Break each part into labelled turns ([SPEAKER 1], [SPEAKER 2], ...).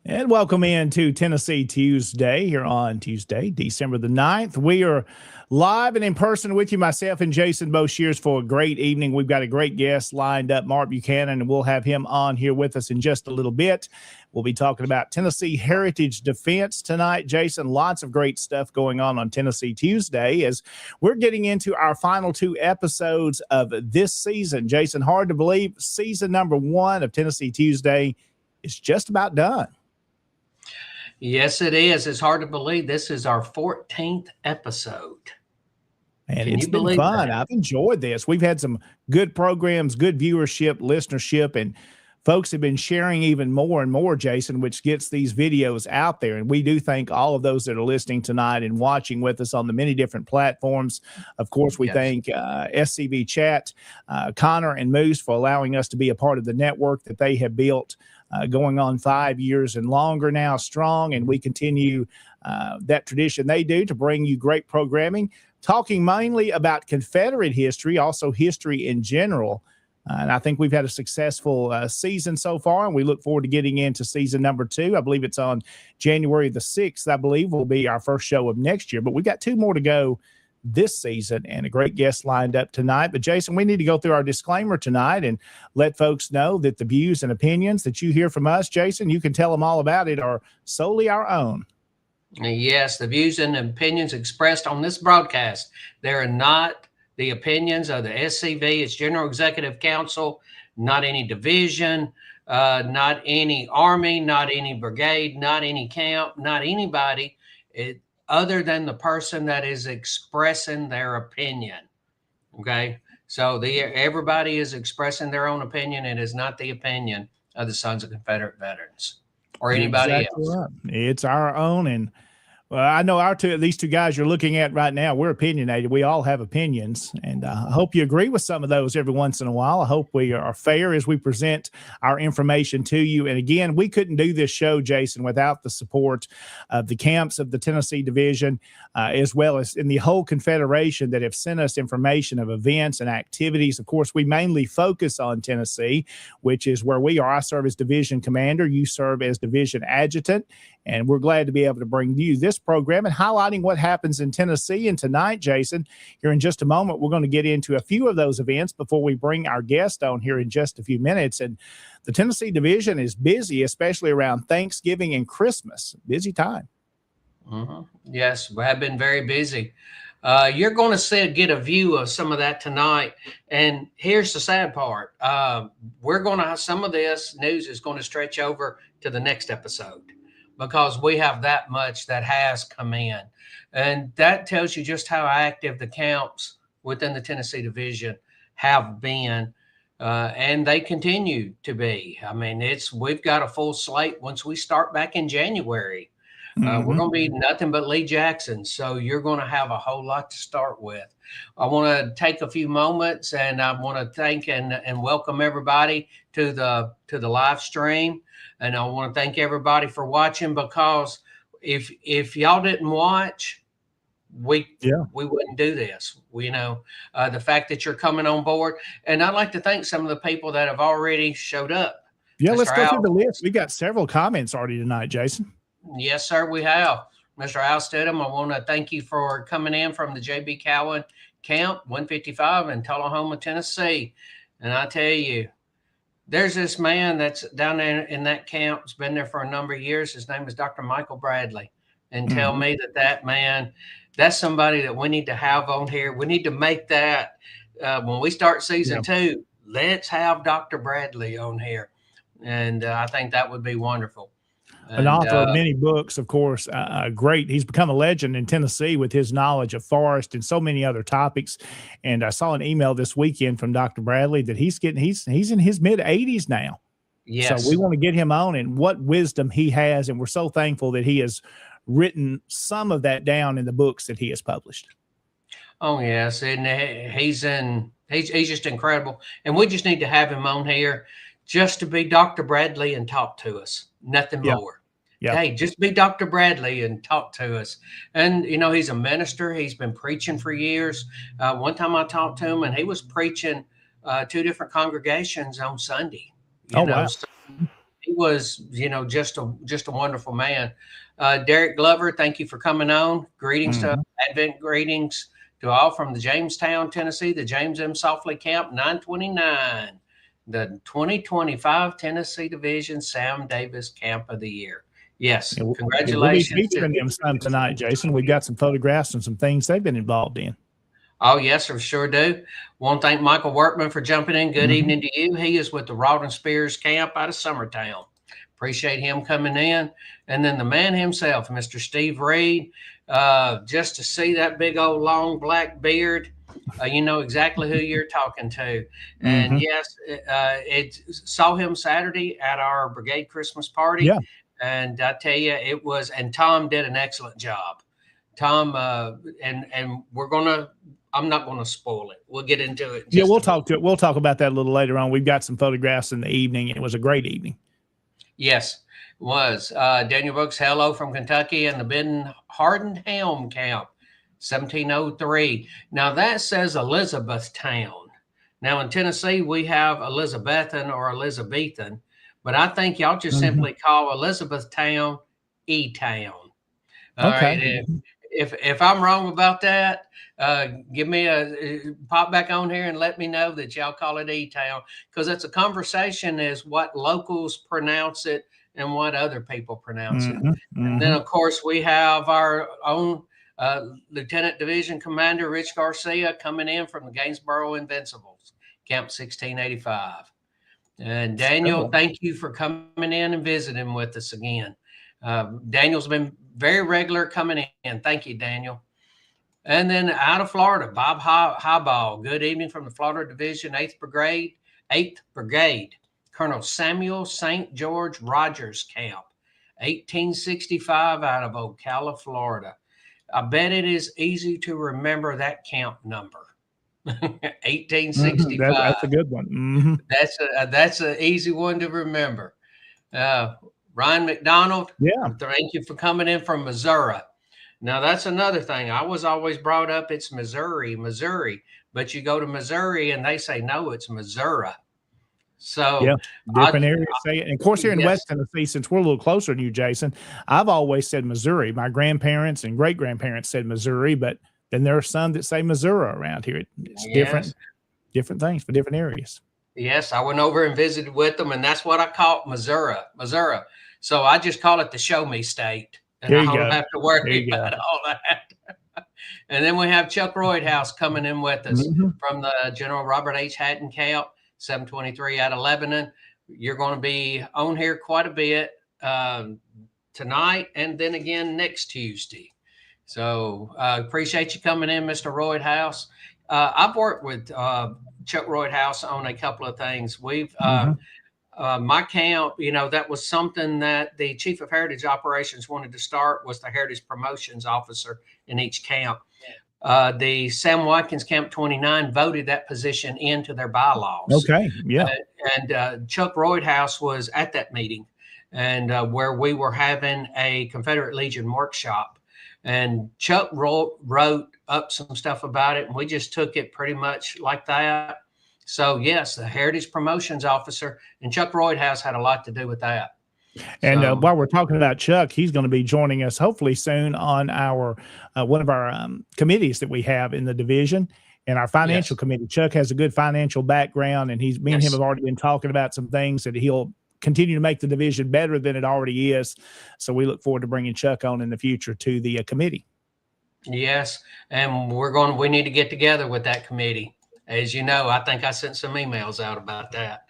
[SPEAKER 1] And welcome into Tennessee Tuesday here on Tuesday, December the 9th. We are live and in person with you, myself and Jason Boshears, for a great evening. We've got a great guest lined up, Mark Buchanan, and we'll have him on here with us in just a little bit. We'll be talking about Tennessee Heritage Defense tonight. Jason, lots of great stuff going on Tennessee Tuesday as we're getting into our final two episodes of this season. Jason, hard to believe season number 1 of Tennessee Tuesday is just about done.
[SPEAKER 2] Yes, it is. It's hard to believe this is our 14th episode.
[SPEAKER 1] And it's been fun. I've enjoyed this. We've had some good programs, good viewership, listenership, and folks have been sharing even more and more, Jason, which gets these videos out there. And we do thank all of those that are listening tonight and watching with us on the many different platforms. Of course, we thank SCV Chat, Connor and Moose for allowing us to be a part of the network that they have built. Going on 5 years and longer now, strong, and we continue that tradition they do to bring you great programming, talking mainly about Confederate history, also history in general. And I think we've had a successful season so far, and we look forward to getting into season number 2. I believe it's on January the 6th, I believe, will be our first show of next year. But we've got 2 more to go this season and a great guest lined up tonight. But Jason, we need to go through our disclaimer tonight and let folks know that the views and opinions that you hear from us, Jason, you can tell them all about it, are solely our own.
[SPEAKER 2] Yes, the views and opinions expressed on this broadcast, they're not the opinions of the SCV, its General Executive Council, not any division, not any army, not any brigade, not any camp, not anybody. Other than the person that is expressing their opinion. Okay. So everybody is expressing their own opinion. It is not the opinion of the Sons of Confederate Veterans or anybody else.
[SPEAKER 1] Right. It's our own. And well, I know these two guys you're looking at right now, we're opinionated. We all have opinions, and I hope you agree with some of those every once in a while. I hope we are fair as we present our information to you. And again, we couldn't do this show, Jason, without the support of the camps of the Tennessee Division, as well as in the whole Confederation that have sent us information of events and activities. Of course, we mainly focus on Tennessee, which is where we are. I serve as division commander. You serve as division adjutant. And we're glad to be able to bring you this program and highlighting what happens in Tennessee. And tonight, Jason, here in just a moment, we're going to get into a few of those events before we bring our guest on here in just a few minutes. And the Tennessee Division is busy, especially around Thanksgiving and Christmas. Busy time.
[SPEAKER 2] Yes, we have been very busy. You're going to get a view of some of that tonight. And here's the sad part. We're going to have some of this news is going to stretch over to the next episode because we have that much that has come in. And that tells you just how active the camps within the Tennessee division have been. And they continue to be. I mean, we've got a full slate once we start back in January. We're going to be nothing but Lee Jackson. So you're going to have a whole lot to start with. I want to take a few moments and I want to thank and welcome everybody to the live stream. And I want to thank everybody for watching, because if y'all didn't watch, we wouldn't do this. The fact that you're coming on board. And I'd like to thank some of the people that have already showed up.
[SPEAKER 1] Yeah, let's go through the list. We got several comments already tonight, Jason.
[SPEAKER 2] Yes, sir, we have. Mr. Al Stidham, I want to thank you for coming in from the J.B. Cowan Camp 155 in Tullahoma, Tennessee. And I tell you, there's this man that's down there in that camp. Has been there for a number of years. His name is Dr. Michael Bradley. And tell me that man, that's somebody that we need to have on here. We need to make that when we start season 2, let's have Dr. Bradley on here. And I think that would be wonderful.
[SPEAKER 1] An author of many books, of course, great. He's become a legend in Tennessee with his knowledge of forest and so many other topics. And I saw an email this weekend from Dr. Bradley that he's in his mid 80s now.
[SPEAKER 2] Yes.
[SPEAKER 1] So we want to get him on and what wisdom he has. And we're so thankful that he has written some of that down in the books that he has published.
[SPEAKER 2] Oh, yes. And he's just incredible. And we just need to have him on here just to be Dr. Bradley and talk to us. Nothing more.
[SPEAKER 1] Yeah.
[SPEAKER 2] Hey, just be Dr. Bradley and talk to us. And, he's a minister. He's been preaching for years. One time I talked to him and he was preaching 2 different congregations on Sunday.
[SPEAKER 1] Wow.
[SPEAKER 2] So he was, just a wonderful man. Derek Glover, thank you for coming on. Greetings to Advent greetings to all from the Jamestown, Tennessee, the James M. Softly Camp 929. The 2025 Tennessee Division Sam Davis Camp of the Year. Yes, congratulations.
[SPEAKER 1] We'll be featuring them some tonight, Jason. We've got some photographs and some things they've been involved in.
[SPEAKER 2] Oh, yes, I sure do. Want to thank Michael Workman for jumping in. Good evening to you. He is with the Rawdon Spears Camp out of Summertown. Appreciate him coming in. And then the man himself, Mr. Steve Reed, just to see that big old long black beard, you know exactly who you're talking to. And yes, it saw him Saturday at our brigade Christmas party. Yeah. And I tell you, and Tom did an excellent job. Tom, and I'm not going to spoil it. We'll get into it.
[SPEAKER 1] We'll talk about that a little later on. We've got some photographs in the evening. It was a great evening.
[SPEAKER 2] Yes, it was. Daniel Brooks, hello from Kentucky and the Ben Hardened Helm Camp. 1703. Now that says Elizabethtown. Now in Tennessee, we have Elizabethan or Elizabethan, but I think y'all just simply call Elizabethtown E-Town. All right. If I'm wrong about that, give me pop back on here and let me know that y'all call it E-Town, because it's a conversation is what locals pronounce it and what other people pronounce it. And then of course we have our own Lieutenant Division Commander Rich Garcia coming in from the Gainsboro Invincibles, Camp 1685. And Daniel, thank you for coming in and visiting with us again. Daniel's been very regular coming in. Thank you, Daniel. And then out of Florida, Bob Highball. Good evening from the Florida Division 8th Brigade, Colonel Samuel St. George Rogers Camp, 1865 out of Ocala, Florida. I bet it is easy to remember that camp number. 1865.
[SPEAKER 1] That's a good one.
[SPEAKER 2] That's an easy one to remember. Ryan McDonald, thank you for coming in from Missouri. Now that's another thing. I was always brought up it's Missouri, but you go to Missouri and they say no, it's Missouri. So
[SPEAKER 1] different areas say it. And of course, here in West Tennessee, since we're a little closer to you, Jason, I've always said Missouri. My grandparents and great grandparents said Missouri, but then there are some that say Missouri around here. It's different things for different areas.
[SPEAKER 2] Yes, I went over and visited with them, and that's what I call Missouri. So I just call it the Show Me State, and I don't have to worry about all that. And then we have Chuck Roydhouse coming in with us from the General Robert H. Hatton Camp, 723 out of Lebanon. You're going to be on here quite a bit tonight and then again next Tuesday. So appreciate you coming in, Mr. Roydhouse. I've worked with Chuck Roydhouse on a couple of things. We've my camp, that was something that the Chief of Heritage Operations wanted to start, was the Heritage Promotions Officer in each camp. The Sam Watkins Camp 29 voted that position into their bylaws.
[SPEAKER 1] Okay, yeah.
[SPEAKER 2] And Chuck Roydhouse was at that meeting, and where we were having a Confederate Legion workshop. And Chuck wrote up some stuff about it, and we just took it pretty much like that. So, yes, the Heritage Promotions Officer, and Chuck Roydhouse had a lot to do with that.
[SPEAKER 1] And while we're talking about Chuck, he's going to be joining us hopefully soon on our one of our committees that we have in the division and our financial committee. Chuck has a good financial background, and me and him have already been talking about some things that he'll continue to make the division better than it already is. So we look forward to bringing Chuck on in the future to the committee.
[SPEAKER 2] Yes, and we need to get together with that committee. As you know, I think I sent some emails out about that.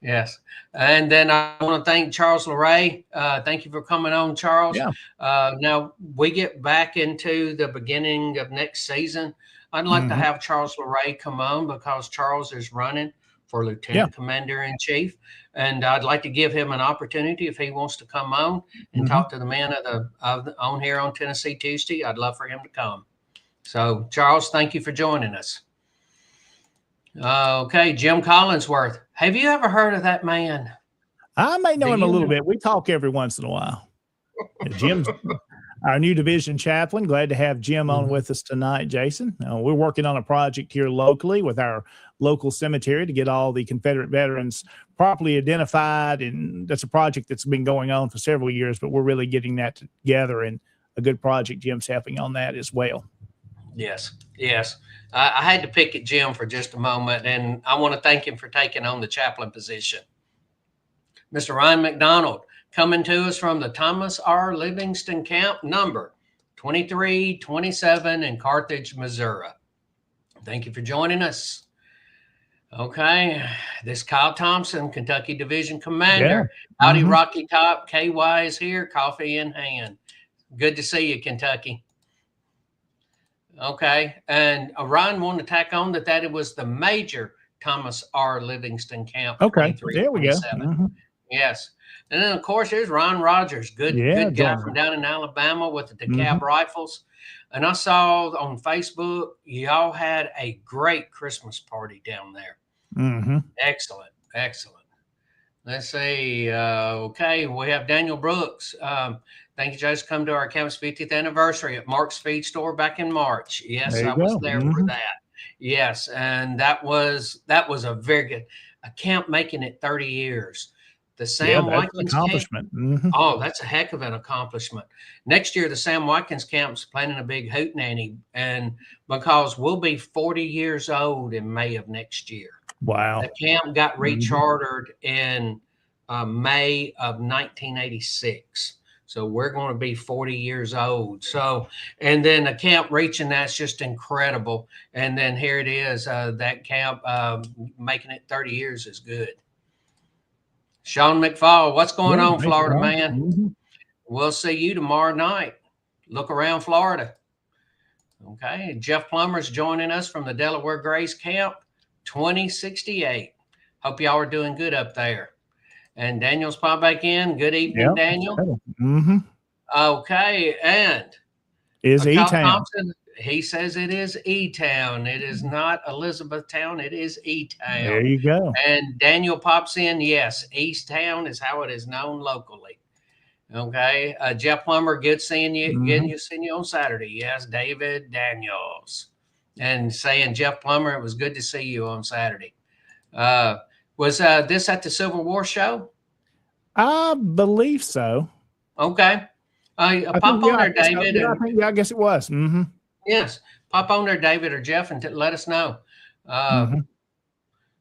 [SPEAKER 2] Yes. And then I want to thank Charles LeRae. Thank you for coming on, Charles.
[SPEAKER 1] Yeah.
[SPEAKER 2] Now we get back into the beginning of next season. I'd like to have Charles LeRae come on because Charles is running for Lieutenant Commander in Chief. And I'd like to give him an opportunity if he wants to come on and talk to the men on here on Tennessee Tuesday. I'd love for him to come. So, Charles, thank you for joining us. Okay, Jim Collinsworth. Have you ever heard of that man?
[SPEAKER 1] I may know him a little bit. We talk every once in a while. Jim's our new division chaplain. Glad to have Jim on with us tonight, Jason. We're working on a project here locally with our local cemetery to get all the Confederate veterans properly identified, and that's a project that's been going on for several years, but we're really getting that together, and a good project. Jim's helping on that as well.
[SPEAKER 2] Yes. I had to pick at Jim for just a moment, and I want to thank him for taking on the chaplain position. Mr. Ryan McDonald, coming to us from the Thomas R. Livingston Camp, number 2327 in Carthage, Missouri. Thank you for joining us. Okay, this Kyle Thompson, Kentucky Division Commander. Yeah. Howdy, Rocky Top. KY is here, coffee in hand. Good to see you, Kentucky. Okay, and Ryan wanted to tack on that it was the Major Thomas R. Livingston Camp.
[SPEAKER 1] Okay, there we go.
[SPEAKER 2] Yes. And then, of course, there's Ron Rogers, good guy from down in Alabama with the DeKalb rifles. And I saw on Facebook, y'all had a great Christmas party down there. Excellent. Let's see. Okay, we have Daniel Brooks. Thank you, Jason. Come to our camp's 50th anniversary at Mark's Feed Store back in March. Yes, I was there for that. Yes, and that was a very good camp, making it 30 years. The Sam Watkins
[SPEAKER 1] accomplishment.
[SPEAKER 2] Oh, that's a heck of an accomplishment. Next year, the Sam Watkins camp's planning a big hootenanny, and because we'll be 40 years old in May of next year.
[SPEAKER 1] Wow.
[SPEAKER 2] The camp got rechartered in May of 1986. So we're going to be 40 years old. So, and then the camp reaching that's just incredible. And then here it is, that camp making it 30 years is good. Sean McFall, what's going on, Florida man? We'll see you tomorrow night. Look around Florida. Okay, Jeff Plummer's joining us from the Delaware Grace Camp, 2068. Hope y'all are doing good up there. And Daniel's popped back in. Good evening, Daniel. Okay, and
[SPEAKER 1] is E-Town.
[SPEAKER 2] He says it is E-Town. It is not Elizabethtown. It is E-Town.
[SPEAKER 1] There you go.
[SPEAKER 2] And Daniel pops in. Yes, East Town is how it is known locally. Okay, Jeff Plummer, good seeing you. Seeing you on Saturday. Yes, David Daniels, and saying Jeff Plummer, it was good to see you on Saturday. Was this at the Civil War show?
[SPEAKER 1] I believe so.
[SPEAKER 2] Okay. Pop on there, David.
[SPEAKER 1] I guess it was.
[SPEAKER 2] Yes. Pop on there, David or Jeff, and let us know.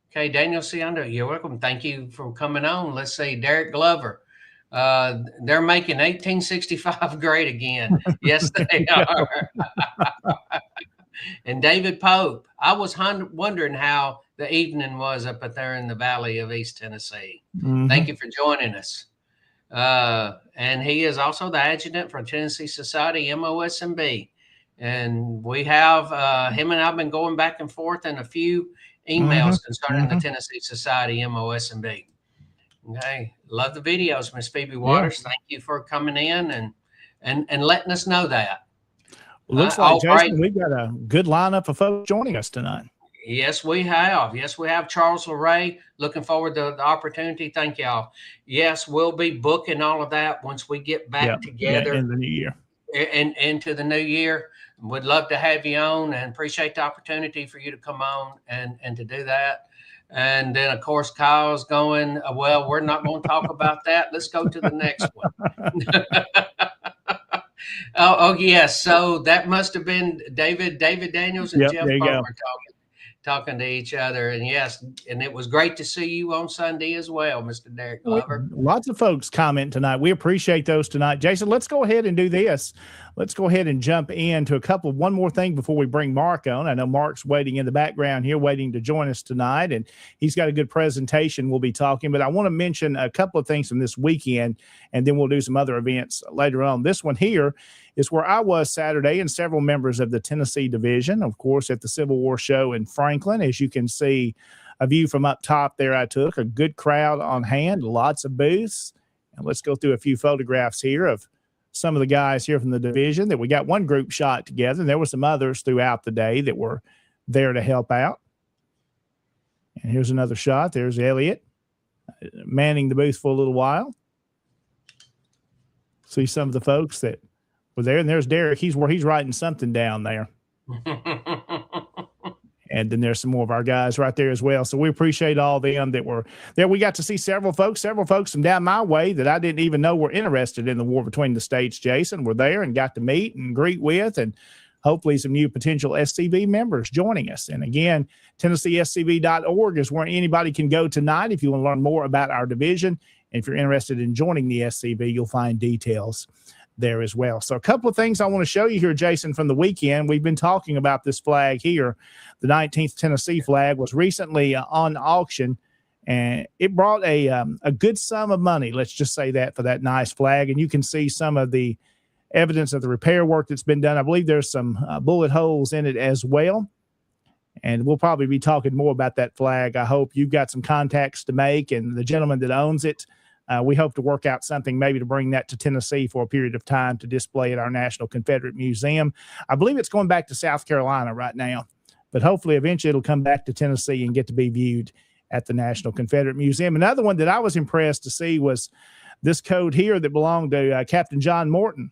[SPEAKER 2] Okay, Daniel Ciando, you're welcome. Thank you for coming on. Let's see. Derek Glover. They're making 1865 great again. Yes, they are. And David Pope, I was wondering how the evening was up there in the Valley of East Tennessee. Thank you for joining us. And he is also the adjutant for Tennessee Society MOSMB. And we have him and I've been going back and forth in a few emails concerning the Tennessee Society MOSMB. Okay, love the videos, Miss Phoebe Waters. Thank you for coming in and letting us know that.
[SPEAKER 1] Well, looks like, Jason, we've got a good lineup of folks joining us tonight.
[SPEAKER 2] Yes, we have. Yes, we have Charles LeRae. Looking forward to the opportunity. Thank y'all. Yes, we'll be booking all of that once we get back together
[SPEAKER 1] in the new year.
[SPEAKER 2] And into the new year. Would love to have you on and appreciate the opportunity for you to come on and to do that. And then, of course, Kyle's going, well, we're not going to talk about that. Let's go to the next one. Oh, yes. So that must have been David Daniels and Jeff Palmer talking to each other. And yes, and it was great to see you on Sunday as well, Mr. Derek Glover.
[SPEAKER 1] Lots of folks comment tonight. We appreciate those tonight. Jason, let's go ahead and do this. Let's go ahead and jump into one more thing before we bring Mark on. I know Mark's waiting in the background here, waiting to join us tonight, and he's got a good presentation we'll be talking, but I want to mention a couple of things from this weekend, and then we'll do some other events later on. This one here is where I was Saturday, and several members of the Tennessee division, of course, at the Civil War show in Franklin. As you can see, a view from up top there I took, a good crowd on hand, lots of booths. And let's go through a few photographs here of some of the guys here from the division that we got one group shot together. And there were some others throughout the day that were there to help out. And here's another shot. There's Elliot manning the booth for a little while. See some of the folks that were there. And there's Derek. He's writing something down there. And then there's some more of our guys right there as well. So we appreciate all them that were there. We got to see several folks from down my way that I didn't even know were interested in the war between the states, Jason. Were there and got to meet and greet with, and hopefully some new potential SCV members joining us. And again, TennesseeSCV.org is where anybody can go tonight if you want to learn more about our division. And if you're interested in joining the SCV, you'll find details there as well. So a couple of things I want to show you here, Jason, from the weekend. We've been talking about this flag here. The 19th Tennessee flag was recently on auction, and it brought a good sum of money. Let's just say that for that nice flag. And you can see some of the evidence of the repair work that's been done. I believe there's some bullet holes in it as well. And we'll probably be talking more about that flag. I hope you've got some contacts to make, and the gentleman that owns it, we hope to work out something maybe to bring that to Tennessee for a period of time to display at our National Confederate Museum. I believe it's going back to South Carolina right now, but hopefully eventually it'll come back to Tennessee and get to be viewed at the National Confederate Museum. Another one that I was impressed to see was this code here that belonged to Captain John Morton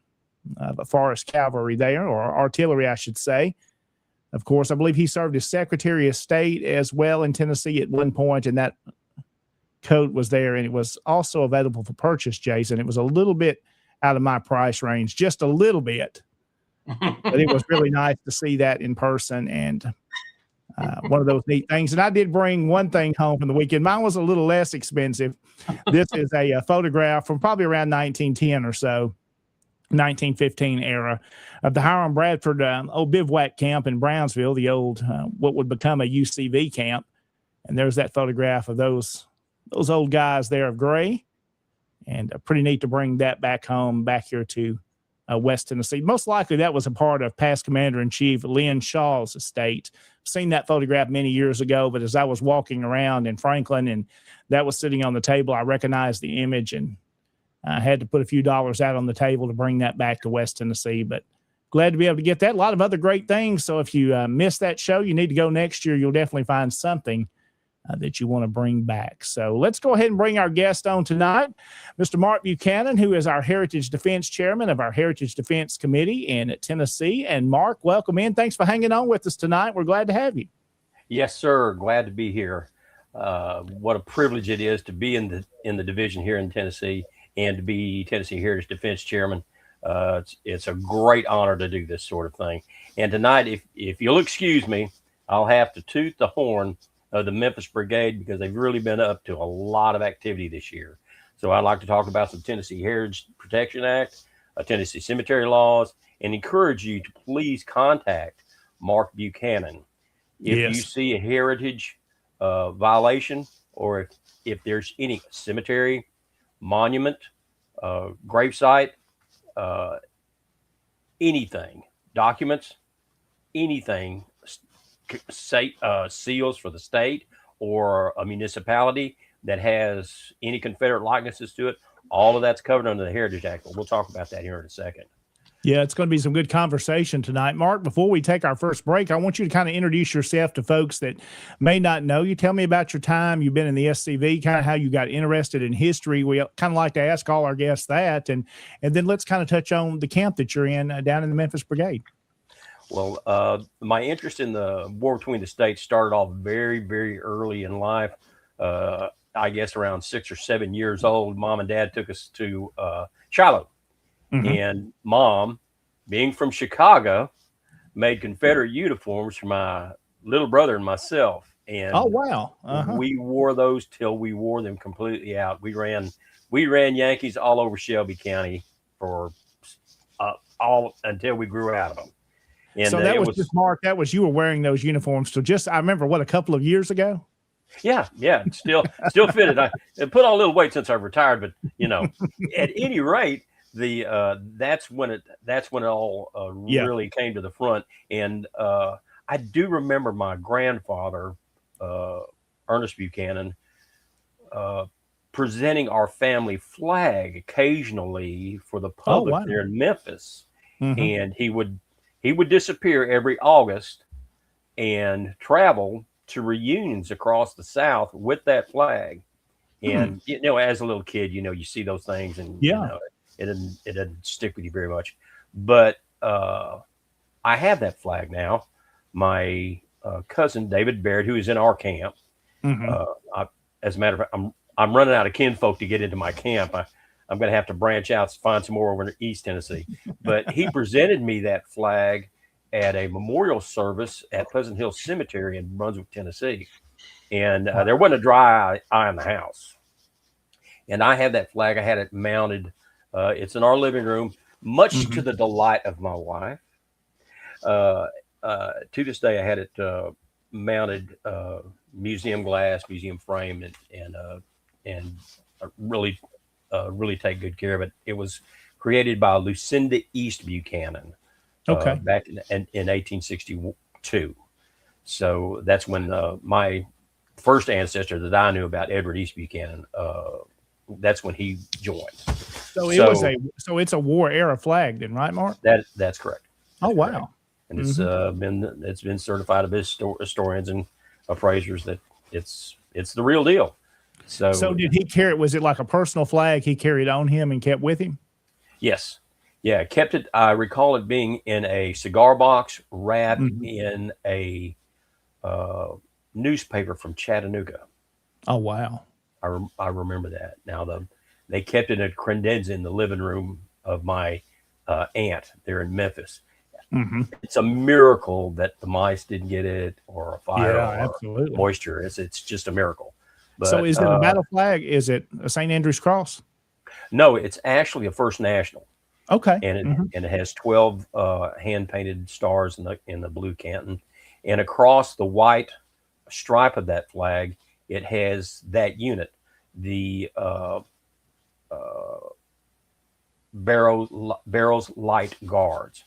[SPEAKER 1] of Forest Cavalry there, or artillery, I should say. Of course, I believe he served as Secretary of State as well in Tennessee at one point, and that coat was there, and it was also available for purchase, Jason. It was a little bit out of my price range, just a little bit, but it was really nice to see that in person, and one of those neat things. And I did bring one thing home from the weekend. Mine was a little less expensive. This is a photograph from probably around 1910 or so, 1915 era, of the Hiram Bradford old bivouac camp in Brownsville, the old what would become a UCV camp. And there's that photograph of those old guys there of gray, and pretty neat to bring that back home, back here to West Tennessee. Most likely that was a part of past Commander-in-Chief Lynn Shaw's estate. I've seen that photograph many years ago, but as I was walking around in Franklin and that was sitting on the table, I recognized the image, and I had to put a few dollars out on the table to bring that back to West Tennessee. But glad to be able to get that. A lot of other great things. So if you missed that show, you need to go next year. You'll definitely find something that you want to bring back. So let's go ahead and bring our guest on tonight, Mr. Mark Buchanan, who is our Heritage Defense Chairman of our Heritage Defense Committee in Tennessee. And Mark, welcome in. Thanks for hanging on with us tonight. We're glad to have you.
[SPEAKER 3] Yes, sir. Glad to be here. What a privilege it is to be in the division here in Tennessee and to be Tennessee Heritage Defense Chairman. It's a great honor to do this sort of thing. And tonight, if you'll excuse me, I'll have to toot the horn of the Memphis Brigade because they've really been up to a lot of activity this year. So I'd like to talk about some Tennessee Heritage Protection Act, Tennessee cemetery laws, and encourage you to please contact Mark Buchanan if you see a heritage violation, or if there's any cemetery, monument, gravesite, anything, documents, anything, seals for the state or a municipality that has any Confederate likenesses to it. All of that's covered under the Heritage Act. But we'll talk about that here in a second.
[SPEAKER 1] Yeah, it's going to be some good conversation tonight. Mark, before we take our first break, I want you to kind of introduce yourself to folks that may not know you. Tell me about your time. You've been in the SCV, kind of how you got interested in history. We kind of like to ask all our guests that. And then let's kind of touch on the camp that you're in down in the Memphis Brigade.
[SPEAKER 3] Well, my interest in the war between the states started off very, very early in life. I guess around 6 or 7 years old, Mom and Dad took us to Shiloh. And Mom, being from Chicago, made Confederate uniforms for my little brother and myself. And
[SPEAKER 1] oh, wow.
[SPEAKER 3] We wore those till we wore them completely out. We ran Yankees all over Shelby County for all until we grew out of them. And
[SPEAKER 1] so that was just, Mark, that was, you were wearing those uniforms till just, I remember, what, a couple of years ago?
[SPEAKER 3] Yeah. Still fitted. I put on a little weight since I've retired, but at any rate, that's when it all really came to the front. And I do remember my grandfather, Ernest Buchanan, presenting our family flag occasionally for the public there in Memphis. And he would disappear every August and travel to reunions across the South with that flag. And as a little kid, you see those things, and it doesn't stick with you very much. But I have that flag now. My cousin David Baird, who is in our camp, as a matter of fact, I'm running out of kinfolk to get into my camp. I'm going to have to branch out to find some more over in East Tennessee. But he presented me that flag at a memorial service at Pleasant Hill Cemetery in Brunswick, Tennessee. And there wasn't a dry eye in the house. And I have that flag. I had it mounted. It's in our living room, much to the delight of my wife. To this day, I had it mounted, museum glass, museum frame, and really take good care of it. It was created by Lucinda East Buchanan back in 1862. So that's when my first ancestor that I knew about, Edward East Buchanan, that's when he joined.
[SPEAKER 1] So it's a war era flag then, right, Mark?
[SPEAKER 3] That's correct.
[SPEAKER 1] Oh, wow.
[SPEAKER 3] And it's been certified by historians and appraisers that it's the real deal. So
[SPEAKER 1] did he carry it? Was it like a personal flag he carried on him and kept with him?
[SPEAKER 3] Yes. Yeah, kept it. I recall it being in a cigar box wrapped in a newspaper from Chattanooga.
[SPEAKER 1] Oh, wow.
[SPEAKER 3] I remember that. Now, they kept it at credenza in the living room of my aunt there in Memphis. It's a miracle that the mice didn't get it, or a fire, or moisture. It's just a miracle. But,
[SPEAKER 1] so is it a battle flag? Is it a St. Andrew's cross?
[SPEAKER 3] No, it's actually a First National.
[SPEAKER 1] Okay.
[SPEAKER 3] And it has 12 hand painted stars in the blue canton, and across the white stripe of that flag, it has that unit, the Barrows Light Guards.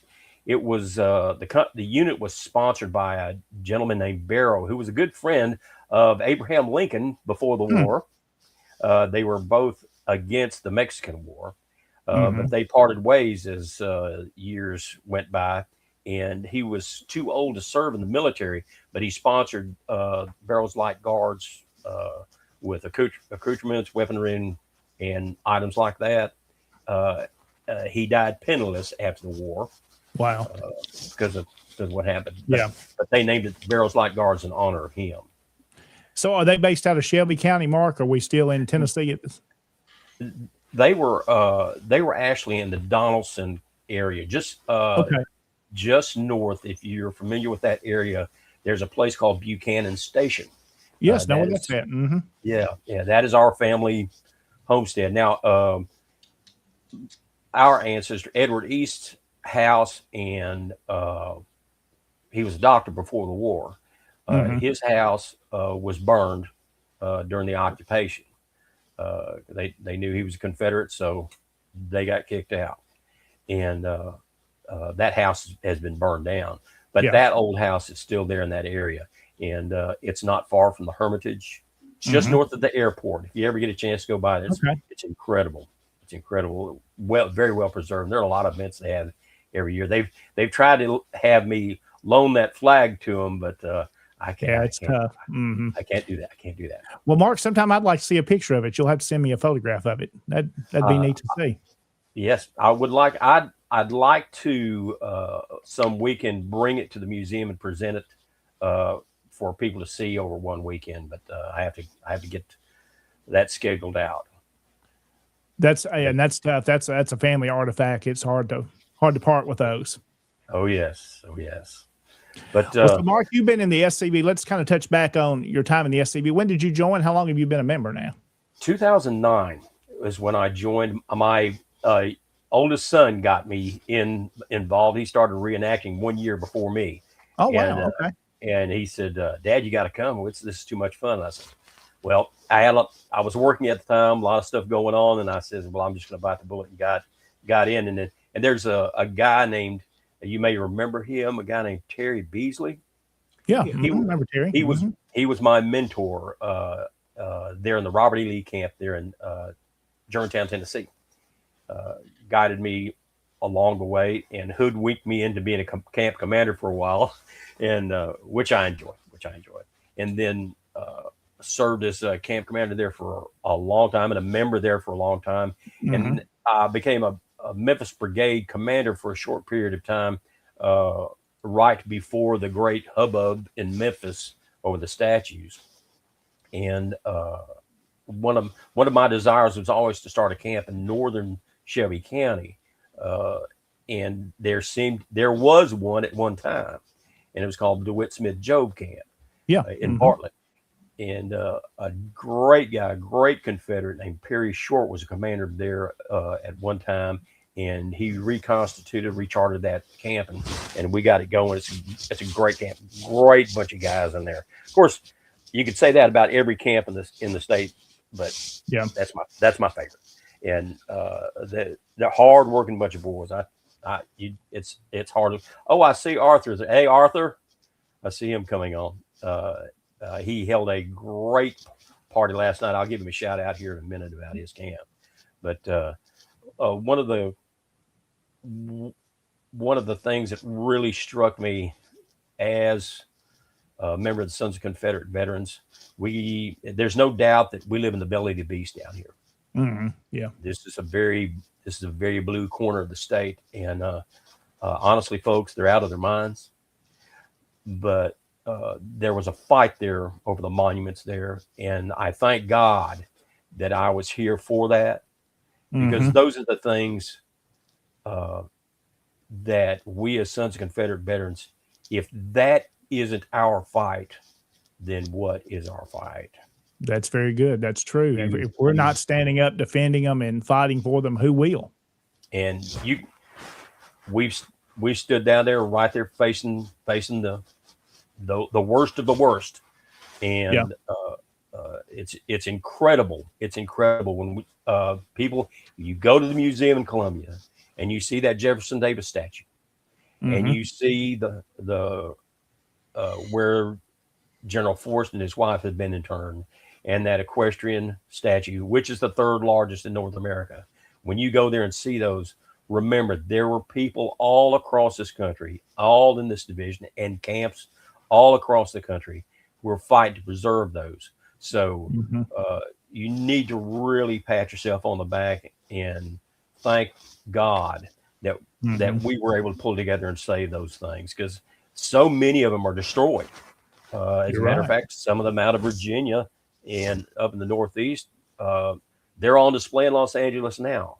[SPEAKER 3] It was the unit was sponsored by a gentleman named Barrow, who was a good friend of Abraham Lincoln before the war. They were both against the Mexican War, but they parted ways as years went by, and he was too old to serve in the military, but he sponsored Barrows Light Guards with accoutrements, weaponry, and items like that. He died penniless after the war.
[SPEAKER 1] Wow.
[SPEAKER 3] Because of what happened.
[SPEAKER 1] Yeah.
[SPEAKER 3] But they named it Barrows Light Guards in honor of him.
[SPEAKER 1] So are they based out of Shelby County, Mark? Or are we still in Tennessee?
[SPEAKER 3] They were actually in the Donaldson area, just north. If you're familiar with that area, there's a place called Buchanan Station.
[SPEAKER 1] Yes, know where that's at.
[SPEAKER 3] Yeah, that is our family homestead. Now, our ancestor, Edward East's house, and he was a doctor before the war. His house was burned during the occupation. They knew he was a Confederate, so they got kicked out. And that house has been burned down. But that old house is still there in that area. And it's not far from the Hermitage. It's just north of the airport. If you ever get a chance to go by there, it's incredible. It's incredible. Very well preserved. There are a lot of events they have every year. They've tried to have me loan that flag to them, but I can't.
[SPEAKER 1] Yeah, it's tough.
[SPEAKER 3] I can't do that. I can't do that.
[SPEAKER 1] Well, Mark, sometime I'd like to see a picture of it. You'll have to send me a photograph of it. That'd be neat to see.
[SPEAKER 3] Yes, I would like. I'd like to some weekend bring it to the museum and present it for people to see over one weekend. But I have to get that scheduled out.
[SPEAKER 1] That's tough. That's a family artifact. It's hard to part with those.
[SPEAKER 3] Oh yes. But
[SPEAKER 1] so Mark, you've been in the SCV. Let's kind of touch back on your time in the SCV. When did you join? How long have you been a member now?
[SPEAKER 3] 2009 is when I joined. My oldest son got me involved. He started reenacting 1 year before me.
[SPEAKER 1] Oh, wow. Okay.
[SPEAKER 3] And he said, Dad, you got to come. This is too much fun. And I said, well, I was working at the time, a lot of stuff going on. And I said, well, I'm just going to bite the bullet, and got in. And there's a guy named, you may remember him, a guy named Terry Beasley.
[SPEAKER 1] Yeah, I remember Terry.
[SPEAKER 3] He was my mentor there in the Robert E. Lee camp there in Germantown, Tennessee. Guided me along the way and hoodwinked me into being a camp commander for a while, and which I enjoyed. And then served as a camp commander there for a long time and a member there for a long time. And I became a Memphis Brigade commander for a short period of time, right before the great hubbub in Memphis over the statues. And one of my desires was always to start a camp in northern Shelby County, and there was one at one time, and it was called the DeWitt Smith Job Camp, in Bartlett. And a great guy, great Confederate named Perry Short was a commander there at one time, and he rechartered that camp, and we got it going. It's a great camp, great bunch of guys in there. Of course, you could say that about every camp in the state, but that's my favorite. And they're hard-working bunch of boys. It's hard. Oh, I see Arthur. Hey, Arthur, I see him coming on. He held a great party last night. I'll give him a shout out here in a minute about his camp. But one of the things that really struck me as a member of the Sons of Confederate Veterans, there's no doubt that we live in the belly of the beast down here.
[SPEAKER 1] Yeah,
[SPEAKER 3] this is a very blue corner of the state, and honestly, folks, they're out of their minds. But there was a fight there over the monuments there, and I thank God that I was here for that, because those are the things that we as Sons of Confederate Veterans, if that isn't our fight, then what is our fight?
[SPEAKER 1] That's very good. That's true. If we're not standing up, defending them and fighting for them, who will? And
[SPEAKER 3] we've stood down there, right there, facing the worst of the worst, and it's incredible. It's incredible when people, you go to the museum in Columbia and you see that Jefferson Davis statue, and you see the where General Forrest and his wife had been interned, and that equestrian statue, which is the third largest in North America. When you go there and see those, remember, there were people all across this country, all in this division, and camps all across the country who were fighting to preserve those. So you need to really pat yourself on the back and thank God that we were able to pull together and save those things, because so many of them are destroyed. As a matter of fact, some of them out of Virginia and up in the Northeast, they're on display in Los Angeles now,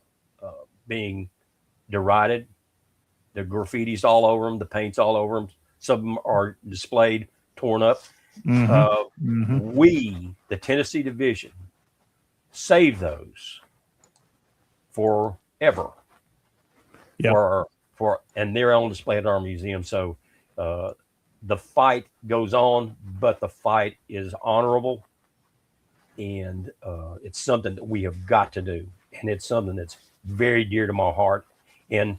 [SPEAKER 3] being derided. The graffiti's all over them, the paint's all over them. Some of them are displayed, torn up. We, the Tennessee Division, save those forever.
[SPEAKER 1] Yeah.
[SPEAKER 3] And they're on display at our museum. So the fight goes on, but the fight is honorable, and it's something that we have got to do, and it's something that's very dear to my heart. And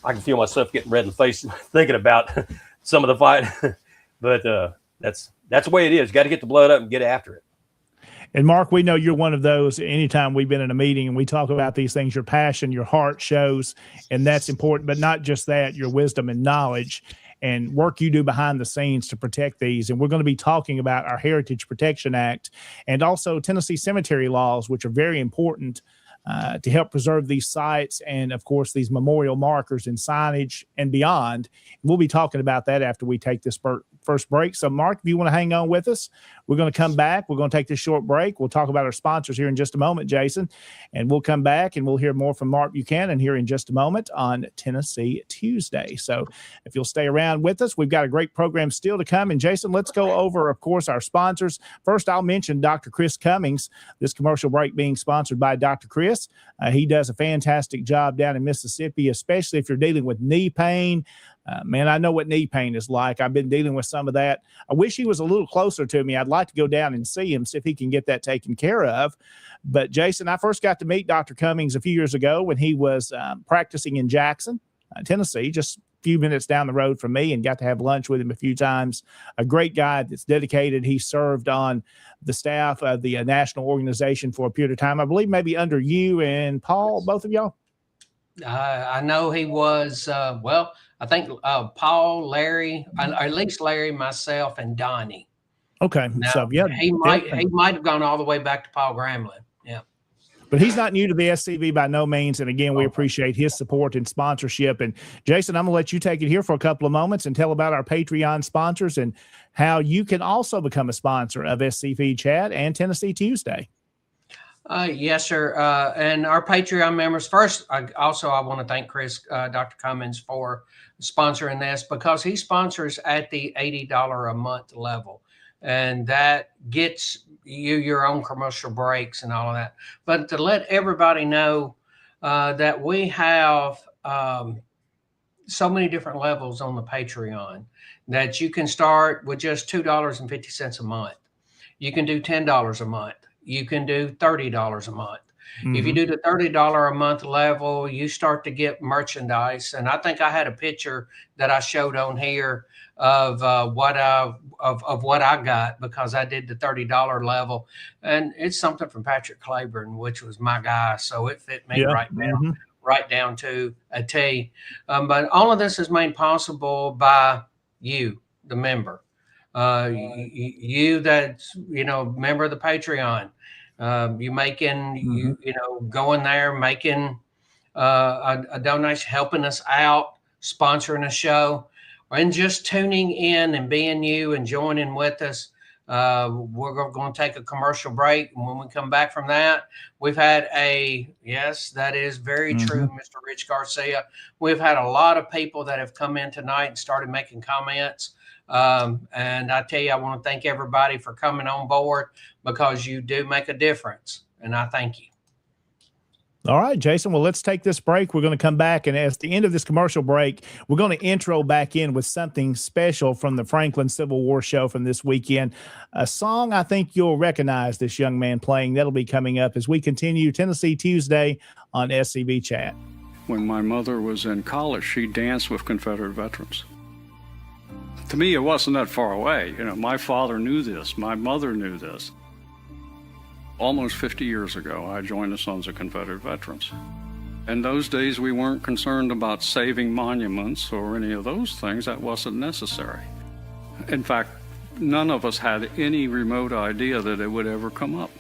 [SPEAKER 3] I can feel myself getting red in the face thinking about some of the fight, but that's the way it is. Got to get the blood up and get after it.
[SPEAKER 1] And Mark, we know you're one of those. Anytime we've been in a meeting and we talk about these things, your passion, your heart shows, and that's important. But not just that, your wisdom and knowledge and work you do behind the scenes to protect these. And we're going to be talking about our Heritage Protection Act and also Tennessee cemetery laws, which are very important to help preserve these sites and, of course, these memorial markers and signage and beyond. We'll be talking about that after we take this first break. So, Mark, if you want to hang on with us, we're going to come back. We're going to take this short break. We'll talk about our sponsors here in just a moment, Jason, and we'll come back and we'll hear more from Mark Buchanan here in just a moment on Tennessee Tuesday. So if you'll stay around with us, we've got a great program still to come. And, Jason, let's go over, of course, our sponsors. First, I'll mention Dr. Chris Cummings, this commercial break being sponsored by Dr. Chris. He does a fantastic job down in Mississippi, especially if you're dealing with knee pain. Man, I know what knee pain is like. I've been dealing with some of that. I wish he was a little closer to me. I'd like to go down and see him, see if he can get that taken care of. But, Jason, I first got to meet Dr. Cummings a few years ago when he was practicing in Jackson, Tennessee, just a few minutes down the road from me, and got to have lunch with him a few times. A great guy that's dedicated. He served on the staff of the national organization for a period of time. I believe maybe under you and Paul, both of y'all.
[SPEAKER 2] I know he was, I think Paul, Larry, at least Larry, myself, and Donnie.
[SPEAKER 1] Okay.
[SPEAKER 2] Now,
[SPEAKER 1] So, yeah.
[SPEAKER 2] He might have gone all the way back to Paul Gramlin. Yeah.
[SPEAKER 1] But he's not new to the SCV by no means. And again, we appreciate his support and sponsorship. And Jason, I'm going to let you take it here for a couple of moments and tell about our Patreon sponsors and how you can also become a sponsor of SCV Chat and Tennessee Tuesday.
[SPEAKER 2] Yes, sir. And our Patreon members, first, I want to thank Chris, Dr. Cummings, for sponsoring this, because he sponsors at the $80 a month level. And that gets you your own commercial breaks and all of that. But to let everybody know that we have so many different levels on the Patreon that you can start with just $2.50 a month. You can do $10 a month. You can do $30 a month. Mm-hmm. If you do the $30 a month level, you start to get merchandise. And I think I had a picture that I showed on here of what I got, because I did the $30 level, and it's something from Patrick Claiborne, which was my guy. So it fit me right down to a T. But all of this is made possible by you, the member. You that's, member of the Patreon. You making, going there, making a donation, helping us out, sponsoring a show, and just tuning in and being you and joining with us. We're going to take a commercial break. And when we come back from that, we've had yes, that is very true, Mr. Rich Garcia. We've had a lot of people that have come in tonight and started making comments. And I tell you, I want to thank everybody for coming on board, because you do make a difference. And I thank you.
[SPEAKER 1] All right, Jason. Well, let's take this break. We're going to come back. And at the end of this commercial break, we're going to intro back in with something special from the Franklin Civil War show from this weekend. A song I think you'll recognize this young man playing. That'll be coming up as we continue Tennessee Tuesday on SCV Chat.
[SPEAKER 4] When my mother was in college, she danced with Confederate veterans. To me, it wasn't that far away. My father knew this. My mother knew this. Almost 50 years ago, I joined the Sons of Confederate Veterans. In those days, we weren't concerned about saving monuments or any of those things. That wasn't necessary. In fact, none of us had any remote idea that it would ever come up.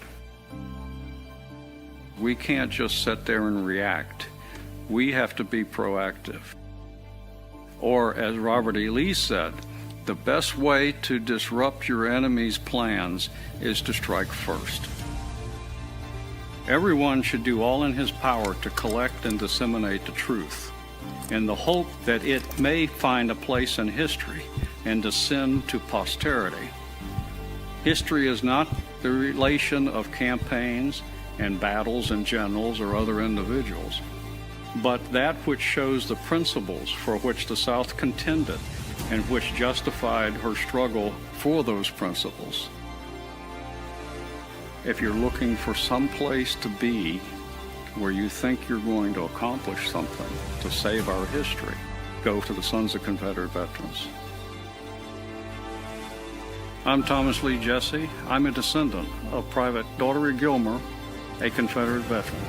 [SPEAKER 4] We can't just sit there and react. We have to be proactive. Or, as Robert E. Lee said, the best way to disrupt your enemy's plans is to strike first. Everyone should do all in his power to collect and disseminate the truth, in the hope that it may find a place in history and descend to posterity. History is not the relation of campaigns. and battles and generals or other individuals, but that which shows the principles for which the South contended and which justified her struggle for those principles. If you're looking for some place to be where you think you're going to accomplish something to save our history, go to the Sons of Confederate Veterans. I'm Thomas Lee Jesse. I'm a descendant of Private Daughtery Gilmer, a Confederate veteran.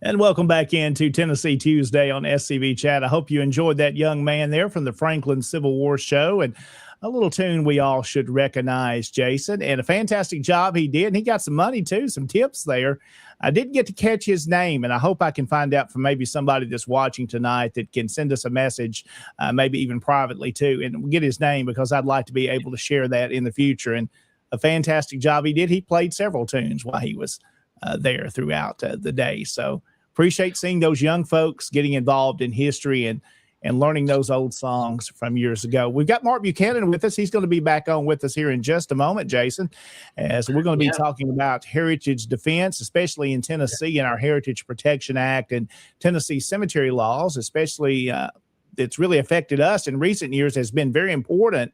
[SPEAKER 1] And welcome back into Tennessee Tuesday on SCV Chat. I hope you enjoyed that young man there from the Franklin Civil War show, and a little tune we all should recognize, Jason, and a fantastic job he did. And he got some money too, some tips there. I didn't get to catch his name, and I hope I can find out from maybe somebody that's watching tonight that can send us a message, maybe even privately too, and get his name, because I'd like to be able to share that in the future. And a fantastic job he did. He played several tunes while he was there throughout the day. So appreciate seeing those young folks getting involved in history and learning those old songs from years ago. We've got Mark Buchanan with us. He's going to be back on with us here in just a moment, Jason, as we're going to be talking about heritage defense, especially in Tennessee and our Heritage Protection Act and Tennessee cemetery laws, especially it's really affected us in recent years, has been very important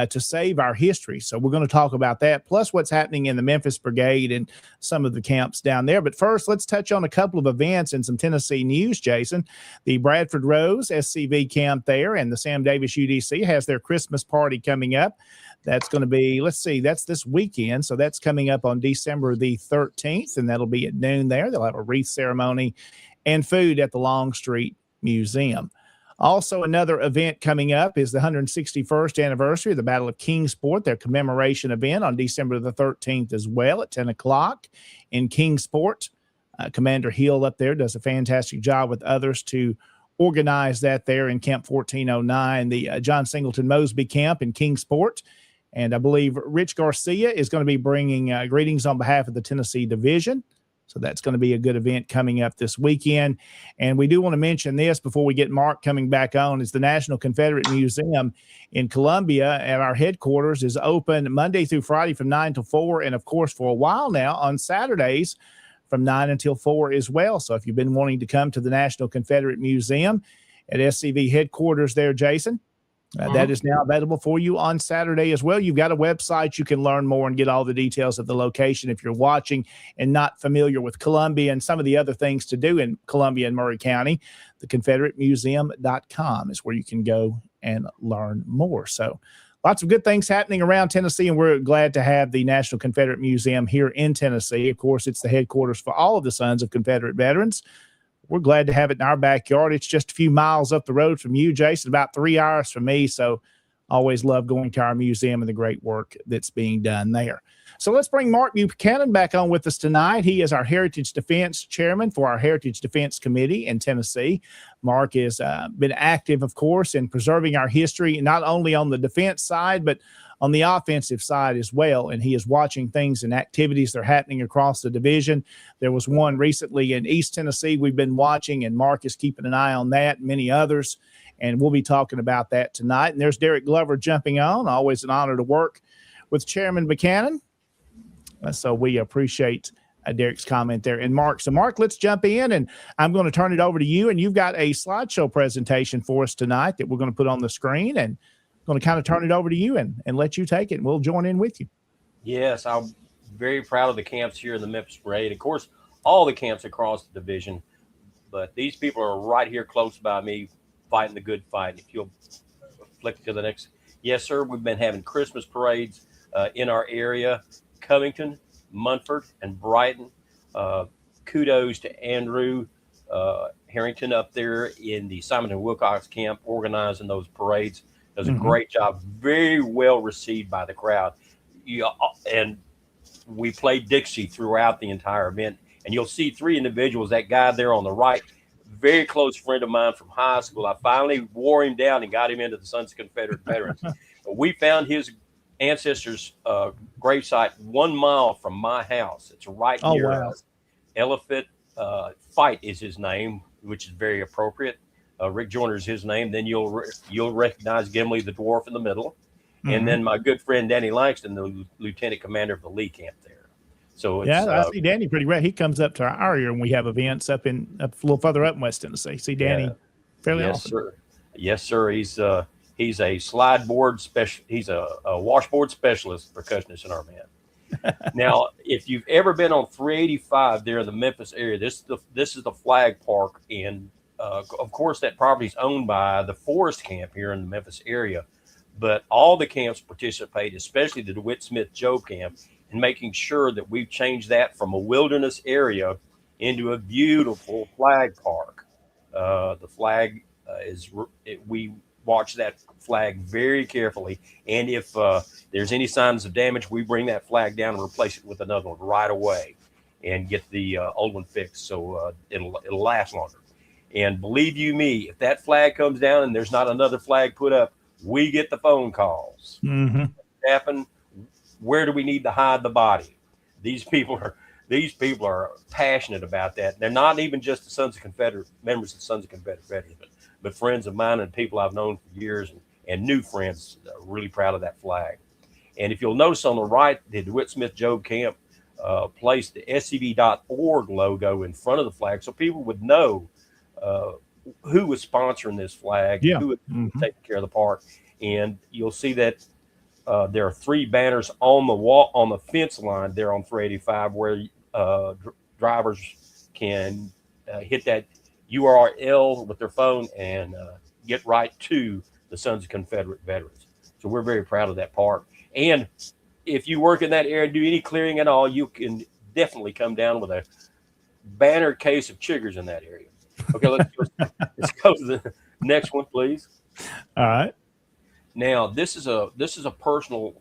[SPEAKER 1] to save our history. So we're going to talk about that, plus what's happening in the Memphis Brigade and some of the camps down there. But first, let's touch on a couple of events and some Tennessee news, Jason. The Bradford Rose SCV camp there and the Sam Davis UDC has their Christmas party coming up. That's going to be, let's see, that's this weekend. So that's coming up on December the 13th, and that'll be at noon there. They'll have a wreath ceremony and food at the Longstreet Museum. Also, another event coming up is the 161st anniversary of the Battle of Kingsport, their commemoration event on December the 13th as well at 10 o'clock in Kingsport. Commander Hill up there does a fantastic job with others to organize that there in Camp 1409, the John Singleton Mosby Camp in Kingsport. And I believe Rich Garcia is going to be bringing greetings on behalf of the Tennessee Division. So that's going to be a good event coming up this weekend. And we do want to mention this before we get Mark coming back on, is the National Confederate Museum in Columbia at our headquarters is open Monday through Friday from 9 till 4. And of course, for a while now on Saturdays from 9 until 4 as well. So if you've been wanting to come to the National Confederate Museum at SCV headquarters there, Jason, that is now available for you on Saturday as well. You've got a website. You can learn more and get all the details of the location if you're watching and not familiar with Columbia and some of the other things to do in Columbia and Murray County. The ConfederateMuseum.com is where you can go and learn more. So lots of good things happening around Tennessee, and we're glad to have the National Confederate Museum here in Tennessee. Of course, it's the headquarters for all of the Sons of Confederate Veterans. We're glad to have it in our backyard. It's just a few miles up the road from you, Jason, about 3 hours from me. So always love going to our museum and the great work that's being done there. So let's bring Mark Buchanan back on with us tonight. He is our Heritage Defense Chairman for our Heritage Defense Committee in Tennessee. Mark has been active, of course, in preserving our history, not only on the defense side, but on the offensive side as well. And he is watching things and activities that are happening across the division. There was one recently in East Tennessee we've been watching, and Mark is keeping an eye on that and many others. And we'll be talking about that tonight. And there's Derek Glover jumping on. Always an honor to work with Chairman Buchanan. So we appreciate Derek's comment there. And Mark, so Mark, let's jump in, and I'm going to turn it over to you. And you've got a slideshow presentation for us tonight that we're going to put on the screen, and going to kind of turn it over to you and let you take it, and we'll join in with you.
[SPEAKER 3] Yes, I'm very proud of the camps here in the Memphis Parade. Of course, all the camps across the division, but these people are right here close by me fighting the good fight. If you'll flick to the next. Yes, sir. We've been having Christmas parades in our area, Covington, Munford, and Brighton. Kudos to Andrew Harrington up there in the Simon and Wilcox camp organizing those parades. Does a great job. Very well received by the crowd. And we played Dixie throughout the entire event. And you'll see three individuals. That guy there on the right, very close friend of mine from high school. I finally wore him down and got him into the Sons of Confederate Veterans. We found his ancestors' gravesite 1 mile from my house. It's right near Elephant Fight is his name, which is very appropriate. Rick Joyner is his name. Then you'll recognize Gimli the dwarf in the middle. And then my good friend Danny Langston, the lieutenant commander of the Lee camp there. So it's,
[SPEAKER 1] I see Danny pretty rare. He comes up to our area when we have events up a little further up in West Tennessee. See Danny fairly often.
[SPEAKER 3] Sir. Yes, sir. He's a slide board special. He's a washboard specialist percussionist in our band. Now, if you've ever been on 385 there in the Memphis area, this is the flag park, and of course that property is owned by the Forest Camp here in the Memphis area. But all the camps participate, especially the DeWitt Smith Job Camp, in making sure that we've changed that from a wilderness area into a beautiful flag park. The flag we watch that flag very carefully, and if there's any signs of damage, we bring that flag down and replace it with another one right away, and get the old one fixed so it'll last longer. And believe you me, if that flag comes down and there's not another flag put up, we get the phone calls. Happen. Where do we need to hide the body? These people are passionate about that. They're not even just the Sons of Confederate members of the Sons of Confederate Veterans, but friends of mine and people I've known for years, and new friends are really proud of that flag. And if you'll notice on the right, the DeWitt Smith Job Camp placed the SCV.org logo in front of the flag, so people would know who was sponsoring this flag, who was taking care of the park. And you'll see that there are 3 banners on the wall, on the fence line there on 385, where drivers can hit that URL with their phone and get right to the Sons of Confederate Veterans. So we're very proud of that park. And if you work in that area and do any clearing at all, you can definitely come down with a banner case of chiggers in that area. Okay, let's go to the next one, please.
[SPEAKER 1] All right.
[SPEAKER 3] Now, this is a personal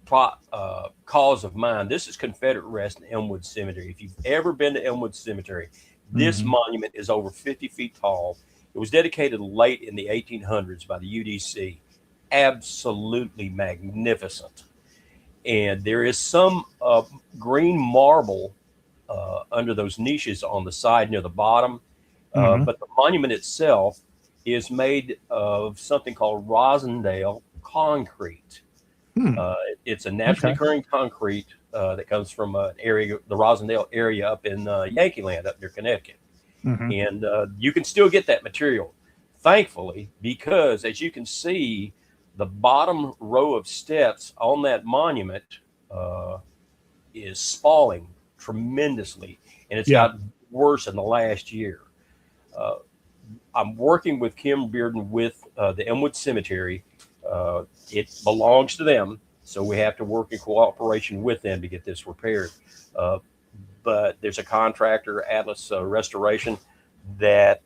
[SPEAKER 3] cause of mine. This is Confederate rest in Elmwood Cemetery. If you've ever been to Elmwood Cemetery, this monument is over 50 feet tall. It was dedicated late in the 1800s by the UDC. Absolutely magnificent. And there is some green marble under those niches on the side near the bottom. But the monument itself is made of something called Rosendale concrete. It's a naturally occurring concrete that comes from an area, the Rosendale area up in Yankee Land up near Connecticut. And you can still get that material, thankfully, because as you can see, the bottom row of steps on that monument is spalling tremendously, and it's gotten worse in the last year. I'm working with Kim Bearden with the Elmwood Cemetery. It belongs to them, so we have to work in cooperation with them to get this repaired. But there's a contractor, Atlas Restoration, that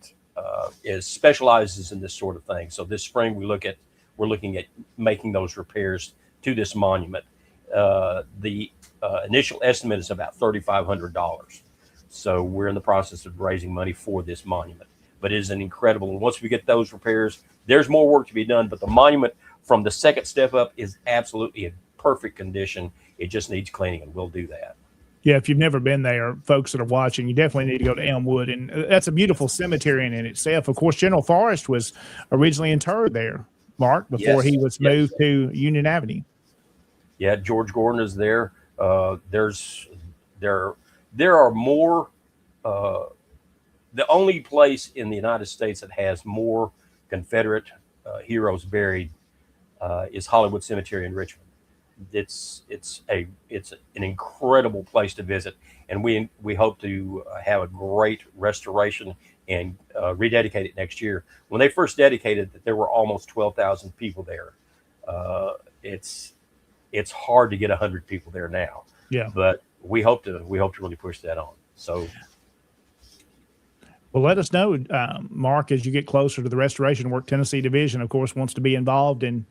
[SPEAKER 3] specializes in this sort of thing. So this spring we're looking at making those repairs to this monument. The initial estimate is about $3,500. So we're in the process of raising money for this monument. But it is an incredible, and once we get those repairs, there's more work to be done. But the monument from the second step up is absolutely in perfect condition. It just needs cleaning, and we'll do that.
[SPEAKER 1] Yeah, if you've never been there, folks that are watching, you definitely need to go to Elmwood. And that's a beautiful cemetery in itself. Of course, General Forrest was originally interred there, Mark, before he was moved to Union Avenue.
[SPEAKER 3] Yeah, George Gordon is there. There are more. The only place in the United States that has more Confederate heroes buried is Hollywood Cemetery in Richmond. It's an incredible place to visit, and we hope to have a great restoration and rededicate it next year. When they first dedicated it, there were almost 12,000 people there. It's hard to get 100 people there now.
[SPEAKER 1] Yeah.
[SPEAKER 3] But we hope to really push that on. So,
[SPEAKER 1] well, let us know, Mark, as you get closer to the Restoration Work. Tennessee Division, of course, wants to be involved and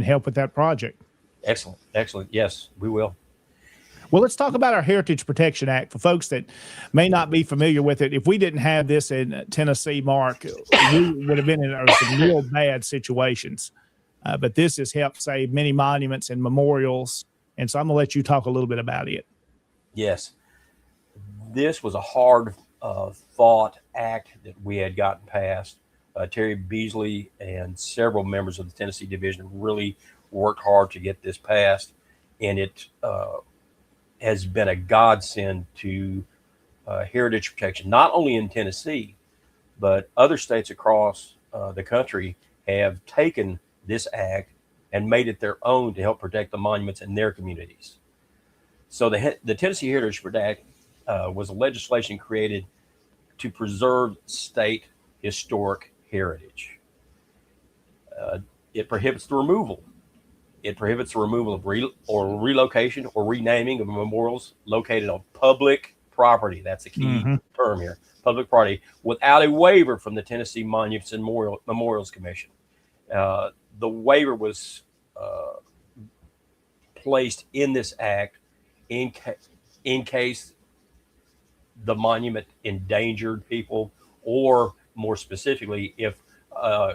[SPEAKER 1] help with that project.
[SPEAKER 3] Excellent. Yes, we will.
[SPEAKER 1] Well, let's talk about our Heritage Protection Act for folks that may not be familiar with it. If we didn't have this in Tennessee, Mark, we would have been in some real bad situations. But this has helped save many monuments and memorials. And so I'm going to let you talk a little bit about it.
[SPEAKER 3] Yes. This was a hard fought act that we had gotten passed. Terry Beasley and several members of the Tennessee Division really worked hard to get this passed. And it has been a godsend to heritage protection, not only in Tennessee, but other states across the country have taken this act and made it their own to help protect the monuments in their communities. So the Tennessee Heritage Act was a legislation created to preserve state historic heritage. It prohibits the removal. It prohibits the removal of relocation or renaming of memorials located on public property. That's the key term here. Public property without a waiver from the Tennessee Monuments and Memorials Commission. The waiver was placed in this act in case the monument endangered people, or more specifically, if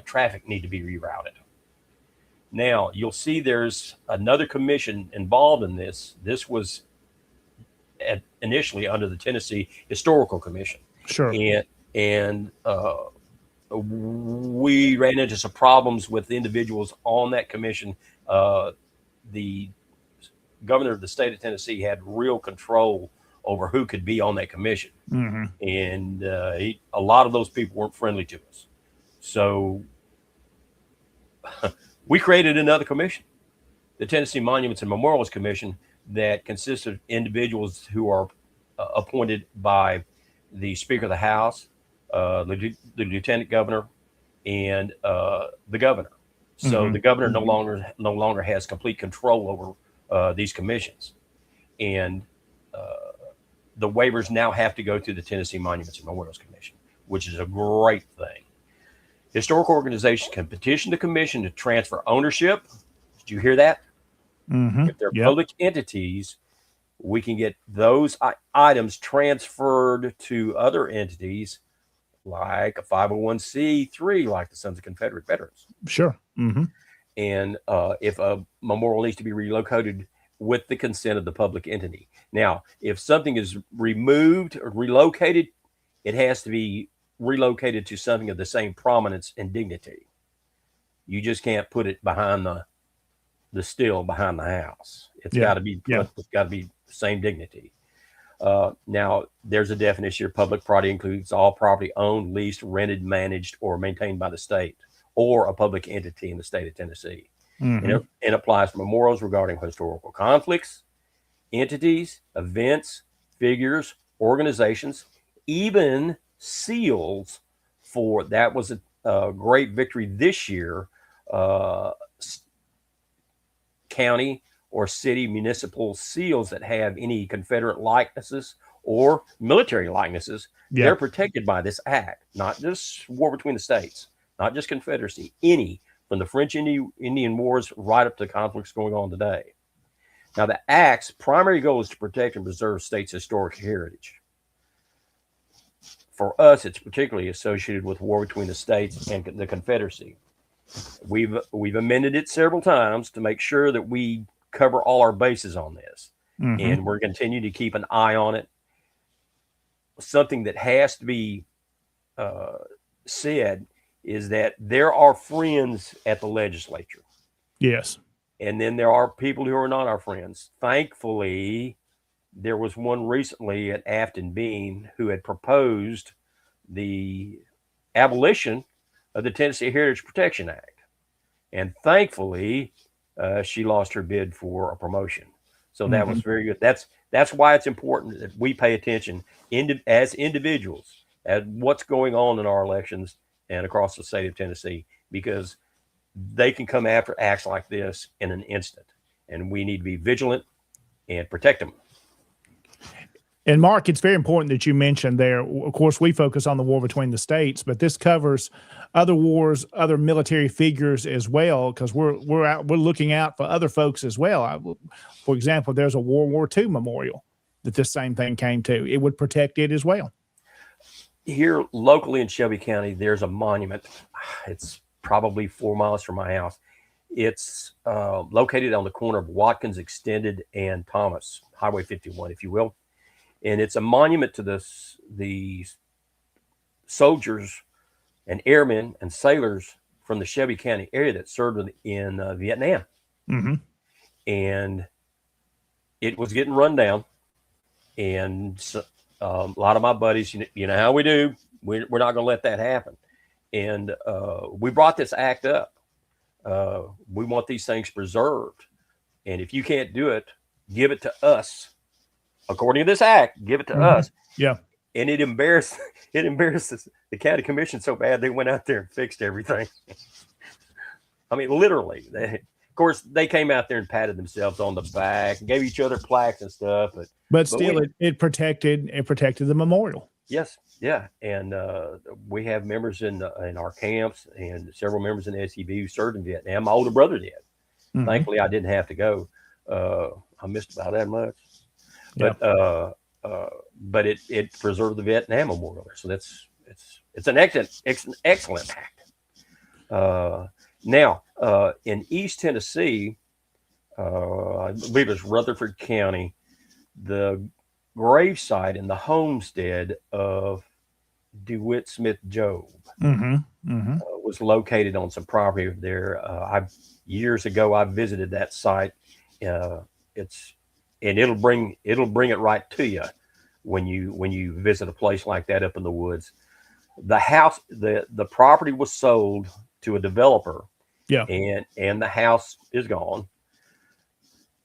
[SPEAKER 3] traffic need to be rerouted. Now, you'll see there's another commission involved in this. This was initially under the Tennessee Historical Commission.
[SPEAKER 1] Sure.
[SPEAKER 3] And we ran into some problems with individuals on that commission. The governor of the state of Tennessee had real control over who could be on that commission. And a lot of those people weren't friendly to us. So we created another commission, the Tennessee Monuments and Memorials Commission, that consists of individuals who are appointed by the Speaker of the House, the Lieutenant Governor, and the Governor. So the Governor no longer has complete control over these commissions, and the waivers now have to go through the Tennessee Monuments and Memorials Commission, which is a great thing. Historic organizations can petition the commission to transfer ownership. Did you hear that? If they're public entities, we can get those items transferred to other entities, like a 501c3, like the Sons of Confederate Veterans.
[SPEAKER 1] Sure.
[SPEAKER 3] And if a memorial needs to be relocated with the consent of the public entity. Now, if something is removed or relocated, it has to be relocated to something of the same prominence and dignity. You just can't put it behind the still behind the house. It's got to be it's got to be same dignity. Now, there's a definition here. Public property includes all property owned, leased, rented, managed, or maintained by the state or a public entity in the state of Tennessee. And it applies to memorials regarding historical conflicts, entities, events, figures, organizations, even seals for, that was a great victory this year, county or city municipal seals that have any Confederate likenesses or military likenesses. They're protected by this act, not just war between the states, not just Confederacy, any, from the French Indian Wars right up to conflicts going on today. Now, the act's primary goal is to protect and preserve states' historic heritage. For us, it's particularly associated with war between the states and the Confederacy. We've amended it several times to make sure that we cover all our bases on this, and we're continuing to keep an eye on it. Something that has to be said is that there are friends at the legislature.
[SPEAKER 1] Yes.
[SPEAKER 3] And then there are people who are not our friends. Thankfully, there was one recently at Afton Bean who had proposed the abolition of the Tennessee Heritage Protection Act. And thankfully, she lost her bid for a promotion. So that was very good. That's why it's important that we pay attention as individuals, at what's going on in our elections and across the state of Tennessee, because they can come after acts like this in an instant, and we need to be vigilant and protect them.
[SPEAKER 1] And Mark, it's very important that you mentioned there. Of course, we focus on the war between the states, but this covers other wars, other military figures as well, because we're looking out for other folks as well. For example, there's a World War II memorial that this same thing came to. It would protect it as well.
[SPEAKER 3] Here locally in Shelby County, there's a monument. It's probably 4 miles from my house. It's located on the corner of Watkins Extended and Thomas, Highway 51, if you will. And it's a monument to the soldiers and airmen and sailors from the Shelby County area that served in Vietnam.
[SPEAKER 1] Mm-hmm.
[SPEAKER 3] And it was getting run down. And so, a lot of my buddies, you know how we do. We're not going to let that happen. And we brought this act up. We want these things preserved. And if you can't do it, give it to us. According to this act, give it to us.
[SPEAKER 1] Yeah.
[SPEAKER 3] And it embarrassed the county commission so bad they went out there and fixed everything. I mean, literally. Of course, they came out there and patted themselves on the back and gave each other plaques and stuff.
[SPEAKER 1] But still, it protected the memorial.
[SPEAKER 3] Yes, yeah. And we have members in our camps and several members in the SCV who served in Vietnam. My older brother did.
[SPEAKER 1] Mm-hmm.
[SPEAKER 3] Thankfully, I didn't have to go. I missed about that much. But it preserved the Vietnam Memorial. So it's an excellent act. Now, in East Tennessee, I believe it's Rutherford County, the gravesite in the homestead of DeWitt Smith Job was located on some property there. Years ago, I visited that site. And it'll bring it right to you when you visit a place like that up in the woods. The house, the property was sold to a developer.
[SPEAKER 1] Yeah.
[SPEAKER 3] And the house is gone.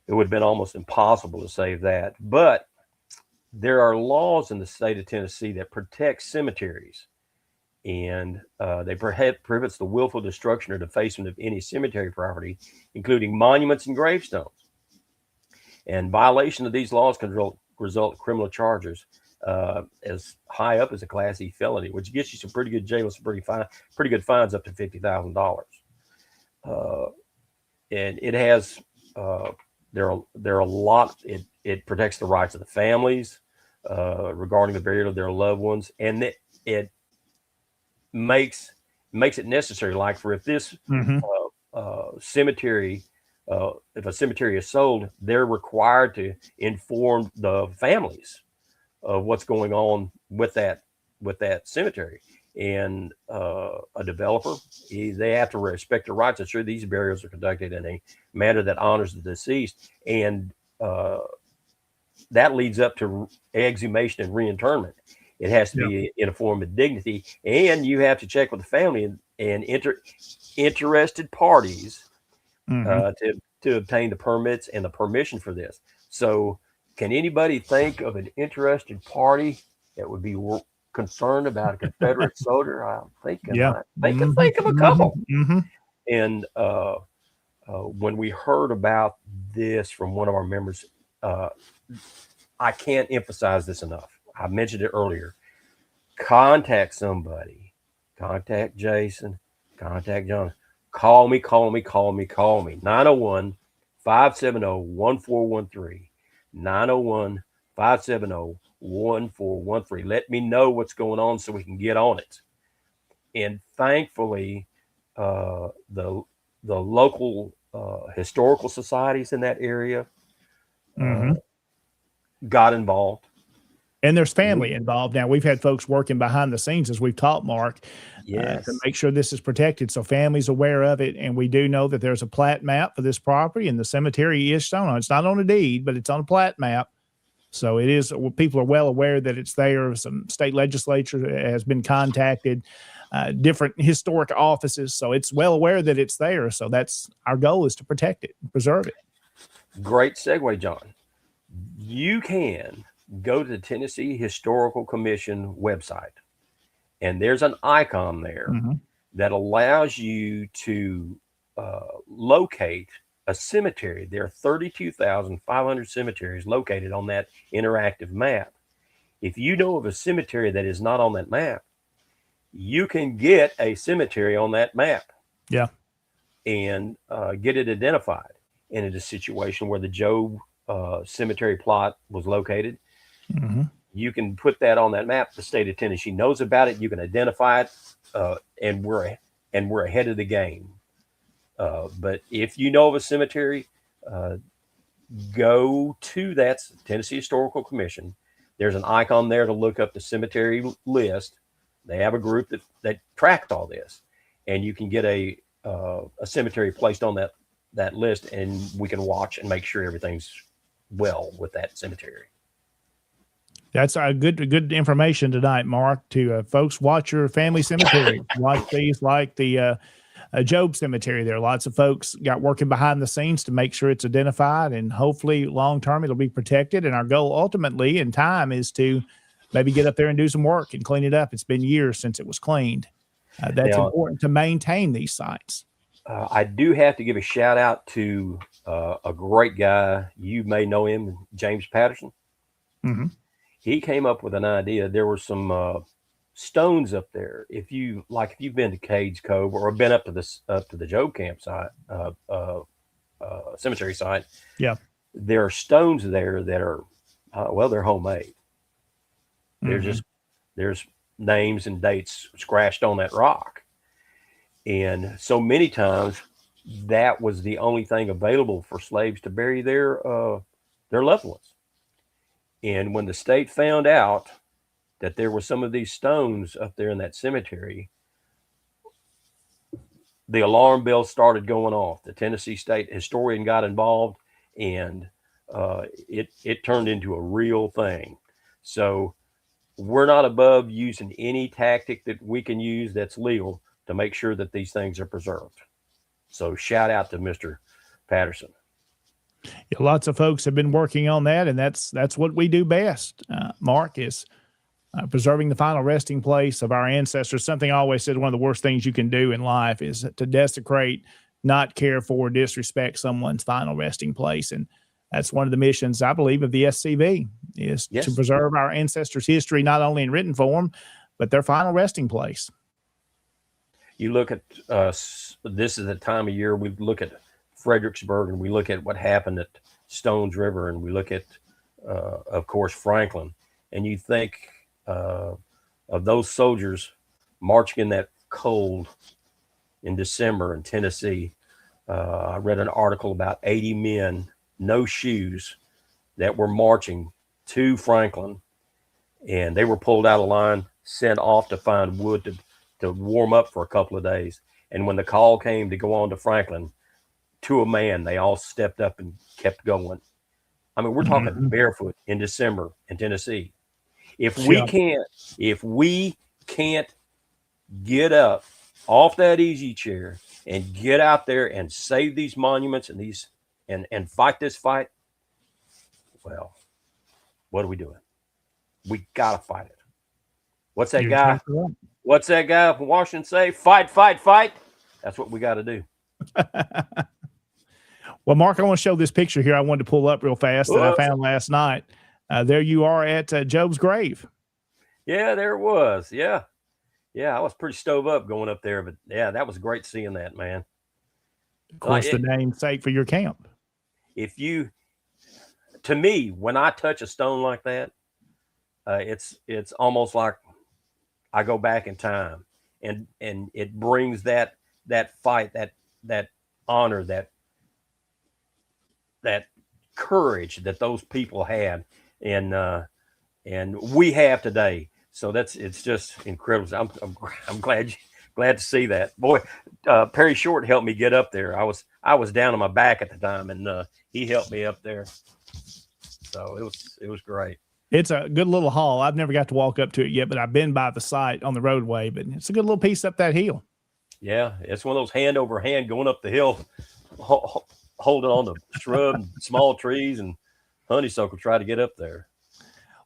[SPEAKER 3] It would have been almost impossible to save that. But there are laws in the state of Tennessee that protect cemeteries, and they prohibits the willful destruction or defacement of any cemetery property, including monuments and gravestones. And violation of these laws can result in criminal charges as high up as a Class E felony, which gets you some pretty good jail, some pretty good fines up to $50,000. And it has there are a lot. It protects the rights of the families regarding the burial of their loved ones, and it makes it necessary. Like for if this cemetery. If a cemetery is sold, they're required to inform the families of what's going on with that cemetery. And a developer, they have to respect the rights. Ensure these burials are conducted in a manner that honors the deceased, and that leads up to exhumation and reinterment. It has to be in a form of dignity, and you have to check with the family and interested parties. To obtain the permits and the permission for this. So can anybody think of an interested party that would be concerned about a Confederate soldier? I'm thinking, think of a couple. And when we heard about this from one of our members, I can't emphasize this enough. I mentioned it earlier. Contact somebody. Contact Jason. Contact John. Call me. 901-570-1413. 901-570-1413. Let me know what's going on so we can get on it. And thankfully, the local historical societies in that area got involved.
[SPEAKER 1] And there's family involved. Now, we've had folks working behind the scenes as we've taught Mark to make sure this is protected. So families aware of it. And we do know that there's a plat map for this property, and the cemetery is shown on. It's not on a deed, but it's on a plat map. So it is, people are well aware that it's there. Some state legislature has been contacted, different historic offices. So it's well aware that it's there. So that's our goal, is to protect it, preserve it.
[SPEAKER 3] Great segue, John. You can go to the Tennessee Historical Commission website and there's an icon there that allows you to locate a cemetery. There are 32,500 cemeteries located on that interactive map. If you know of a cemetery that is not on that map, you can get a cemetery on that map.
[SPEAKER 1] Yeah.
[SPEAKER 3] And get it identified. And in a situation where the Job cemetery plot was located, you can put that on that map. The state of Tennessee knows about it. You can identify it, and we're ahead of the game. But if you know of a cemetery, go to that Tennessee Historical Commission. There's an icon there to look up the cemetery list. They have a group that tracks all this, and you can get a cemetery placed on that list, and we can watch and make sure everything's well with that cemetery. That's
[SPEAKER 1] good information tonight, Mark. To folks, watch your family cemetery. Watch these like the Job Cemetery. There are lots of folks got working behind the scenes to make sure it's identified, and hopefully long term it'll be protected. And our goal ultimately in time is to maybe get up there and do some work and clean it up. It's been years since it was cleaned. That's important to maintain these sites.
[SPEAKER 3] I do have to give a shout out to a great guy. You may know him, James Patterson. He came up with an idea. There were some stones up there. If you've been to Cades Cove or been up to the Job campsite, cemetery site, there are stones there that are they're homemade. There's names and dates scratched on that rock, and so many times that was the only thing available for slaves to bury their loved ones. And when the state found out that there were some of these stones up there in that cemetery, the alarm bell started going off. The Tennessee State historian got involved, and it turned into a real thing. So we're not above using any tactic that we can use that's legal to make sure that these things are preserved. So shout out to Mr. Patterson.
[SPEAKER 1] Yeah, lots of folks have been working on that, and that's what we do best, Mark, is preserving the final resting place of our ancestors. Something I always said, one of the worst things you can do in life is to desecrate, not care for, disrespect someone's final resting place. And that's one of the missions, I believe, of the SCV is to preserve our ancestors' history, not only in written form, but their final resting place.
[SPEAKER 3] You look at this is the time of year we look at Fredericksburg, and we look at what happened at Stones River, and we look at, of course, Franklin, and you think of those soldiers marching in that cold in December in Tennessee. I read an article about 80 men, no shoes, that were marching to Franklin, and they were pulled out of line, sent off to find wood to warm up for a couple of days. And when the call came to go on to Franklin, to a man, they all stepped up and kept going. I mean, we're talking barefoot in December in Tennessee. If we can't get up off that easy chair and get out there and save these monuments and fight this fight, well, what are we doing? We gotta fight it. What's that guy from Washington say? Fight, fight, fight. That's what we got to do.
[SPEAKER 1] Well, Mark, I want to show this picture here. I wanted to pull up real fast that I found last night. There you are at Job's grave.
[SPEAKER 3] Yeah, there it was. Yeah, I was pretty stove up going up there, but yeah, that was great seeing that, man.
[SPEAKER 1] Of course, the namesake for your camp.
[SPEAKER 3] To me, when I touch a stone like that, it's almost like I go back in time, and it brings that fight, that honor, that courage that those people had, and we have today. So it's just incredible. I'm glad to see that. Boy, Perry Short helped me get up there. I was down on my back at the time, and he helped me up there. So it was great.
[SPEAKER 1] It's a good little haul. I've never got to walk up to it yet, but I've been by the site on the roadway. But it's a good little piece up that hill.
[SPEAKER 3] Yeah, it's one of those hand over hand going up the hill, holding on to shrub and small trees and honeysuckle, try to get up there.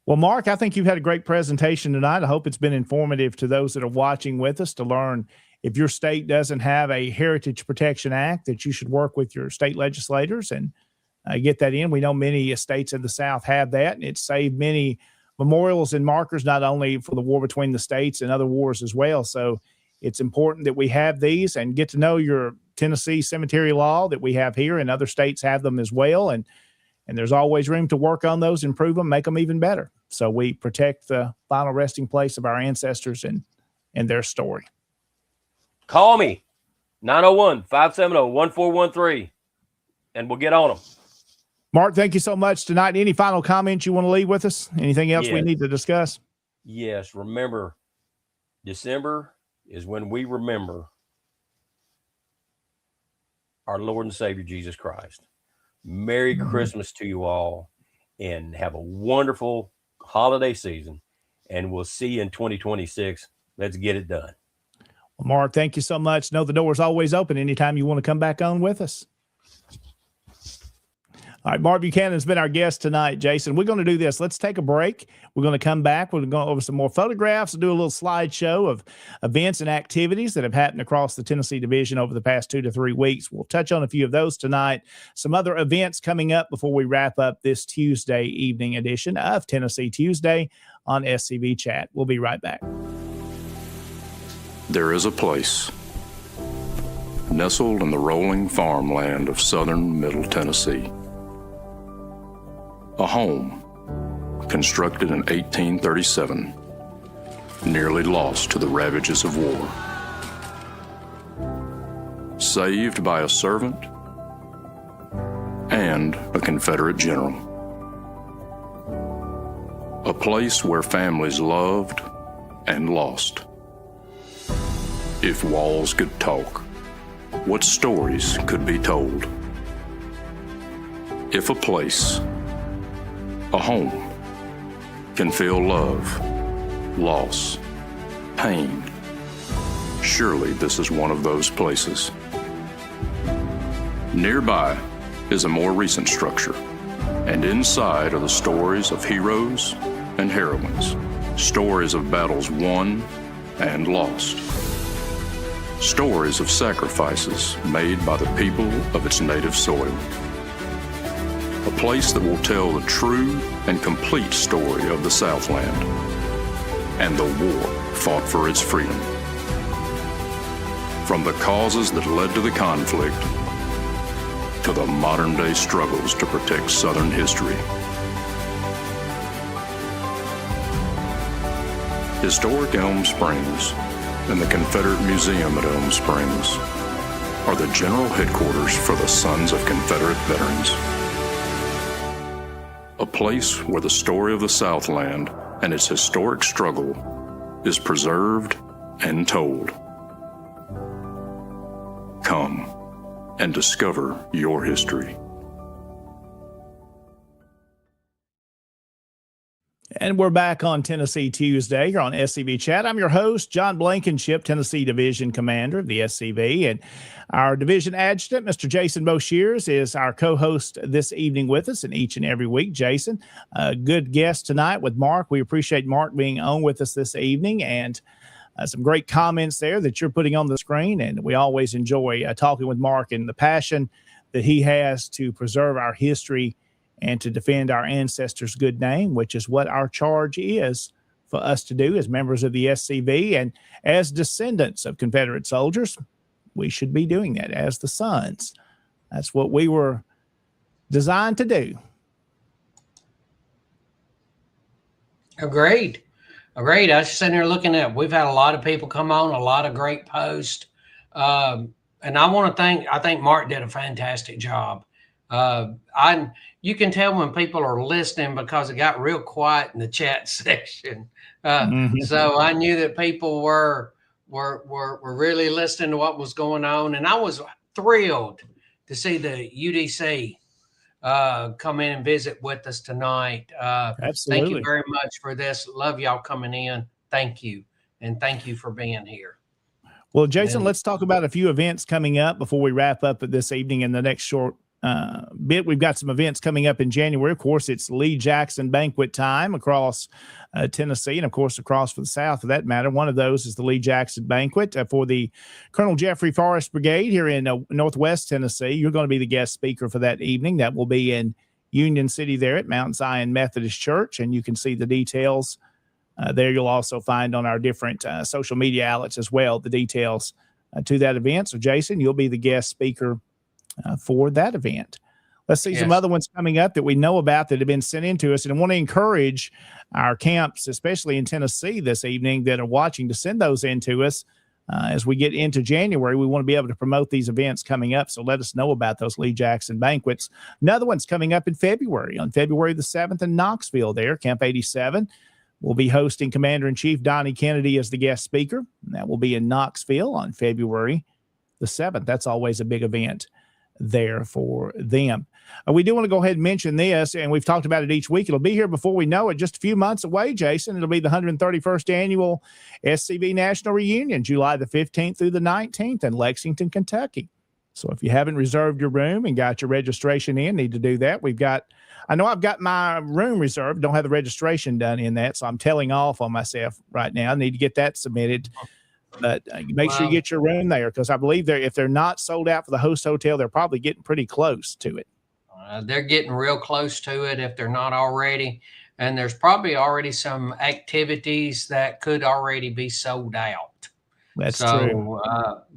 [SPEAKER 1] Well, Mark, I think you've had a great presentation tonight. I hope it's been informative to those that are watching with us to learn if your state doesn't have a Heritage Protection Act, that you should work with your state legislators and get that in. We know many states in the South have that, and it's saved many memorials and markers, not only for the war between the states and other wars as well. So it's important that we have these and get to know your Tennessee cemetery law that we have here, and other states have them as well. And there's always room to work on those, improve them, make them even better. So we protect the final resting place of our ancestors and their story.
[SPEAKER 3] Call me, 901-570-1413, and we'll get on them.
[SPEAKER 1] Mark, thank you so much tonight. Any final comments you want to leave with us? Anything else we need to discuss?
[SPEAKER 3] Yes. Remember, December is when we remember our Lord and Savior, Jesus Christ. Merry Christmas to you all, and have a wonderful holiday season, and we'll see you in 2026. Let's get it done.
[SPEAKER 1] Well, Mark, thank you so much. Know the door is always open anytime you want to come back on with us. All right, Mark Buchanan has been our guest tonight, Jason. We're going to do this. Let's take a break. We're going to come back. We're going to go over some more photographs and do a little slideshow of events and activities that have happened across the Tennessee Division over the past 2 to 3 weeks. We'll touch on a few of those tonight. Some other events coming up before we wrap up this Tuesday evening edition of Tennessee Tuesday on SCV Chat. We'll be right back.
[SPEAKER 5] There is a place nestled in the rolling farmland of southern Middle Tennessee. A home constructed in 1837, nearly lost to the ravages of war. Saved by a servant and a Confederate general. A place where families loved and lost. If walls could talk, what stories could be told? If a place, a home, can feel love, loss, pain, surely this is one of those places. Nearby is a more recent structure, and inside are the stories of heroes and heroines, stories of battles won and lost, stories of sacrifices made by the people of its native soil. A place that will tell the true and complete story of the Southland and the war fought for its freedom. From the causes that led to the conflict to the modern-day struggles to protect Southern history. Historic Elm Springs and the Confederate Museum at Elm Springs are the general headquarters for the Sons of Confederate Veterans. A place where the story of the Southland and its historic struggle is preserved and told. Come and discover your history.
[SPEAKER 1] And we're back on Tennessee Tuesday here on SCV Chat. I'm your host, John Blankenship, Tennessee Division Commander of the SCV. And our division adjutant, Mr. Jason Boshears, is our co-host this evening with us, and each and every week. Jason, a good guest tonight with Mark. We appreciate Mark being on with us this evening, and some great comments there that you're putting on the screen. And we always enjoy talking with Mark and the passion that he has to preserve our history and to defend our ancestors' good name, which is what our charge is for us to do as members of the SCV. And as descendants of Confederate soldiers, we should be doing that as the sons. That's what we were designed to do.
[SPEAKER 2] Agreed. Agreed. I was sitting here looking at, we've had a lot of people come on, a lot of great posts. And I think Mark did a fantastic job. You can tell when people are listening because it got real quiet in the chat section. So I knew that people were really listening to what was going on. And I was thrilled to see the UDC come in and visit with us tonight.
[SPEAKER 1] Absolutely.
[SPEAKER 2] Thank you very much for this. Love y'all coming in. Thank you. And thank you for being here.
[SPEAKER 1] Well, Jason, let's talk about a few events coming up before we wrap up this evening in the next short bit. We've got some events coming up in January. Of course, it's Lee Jackson banquet time across Tennessee, and of course across for the South for that matter. One of those is the Lee Jackson banquet for the Colonel Jeffrey Forrest Brigade here in Northwest Tennessee. You're going to be the guest speaker for that evening. That will be in Union City there at Mount Zion Methodist Church, and you can see the details there. You'll also find on our different social media outlets as well the details to that event. So, Jason, you'll be the guest speaker for that event. Let's see some other ones coming up that we know about that have been sent in to us. And I want to encourage our camps, especially in Tennessee this evening, that are watching to send those in to us. As we get into January, we want to be able to promote these events coming up. So let us know about those Lee Jackson banquets. Another one's coming up in February, on February the 7th in Knoxville there, Camp 87. We'll be hosting Commander-in-Chief Donnie Kennedy as the guest speaker. And that will be in Knoxville on February the 7th. That's always a big event there for them. We do want to go ahead and mention this, and we've talked about it each week. It'll be here before we know it, just a few months away, Jason. It'll be the 131st annual SCV National Reunion, July the 15th through the 19th in Lexington, Kentucky. So if you haven't reserved your room and got your registration in, need to do that. I know I've got my room reserved, don't have the registration done in that, so I'm telling off on myself right now. I need to get that submitted. But make sure you get your room there, because I believe if they're not sold out for the host hotel, they're probably getting pretty close to it.
[SPEAKER 2] They're getting real close to it if they're not already. And there's probably already some activities that could already be sold out.
[SPEAKER 1] That's true.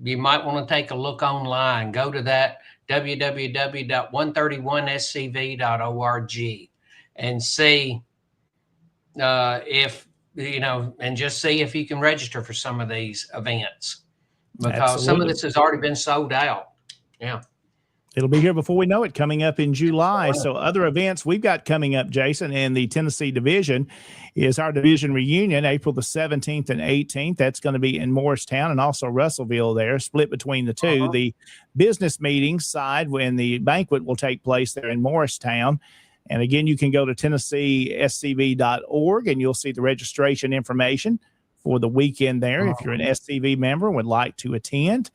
[SPEAKER 2] You might want to take a look online. Go to that www.131scv.org and see if, and just see if you can register for some of these events, because some of this has already been sold out. Yeah.
[SPEAKER 1] It'll be here before we know it, coming up in July. So other events we've got coming up, Jason, in the Tennessee division is our division reunion, April the 17th and 18th. That's going to be in Morristown and also Russellville there, split between the two. The business meeting side, when the banquet will take place there in Morristown. And again, you can go to TennesseeSCV.org and you'll see the registration information for the weekend there. If you're an SCV member and would like to attend,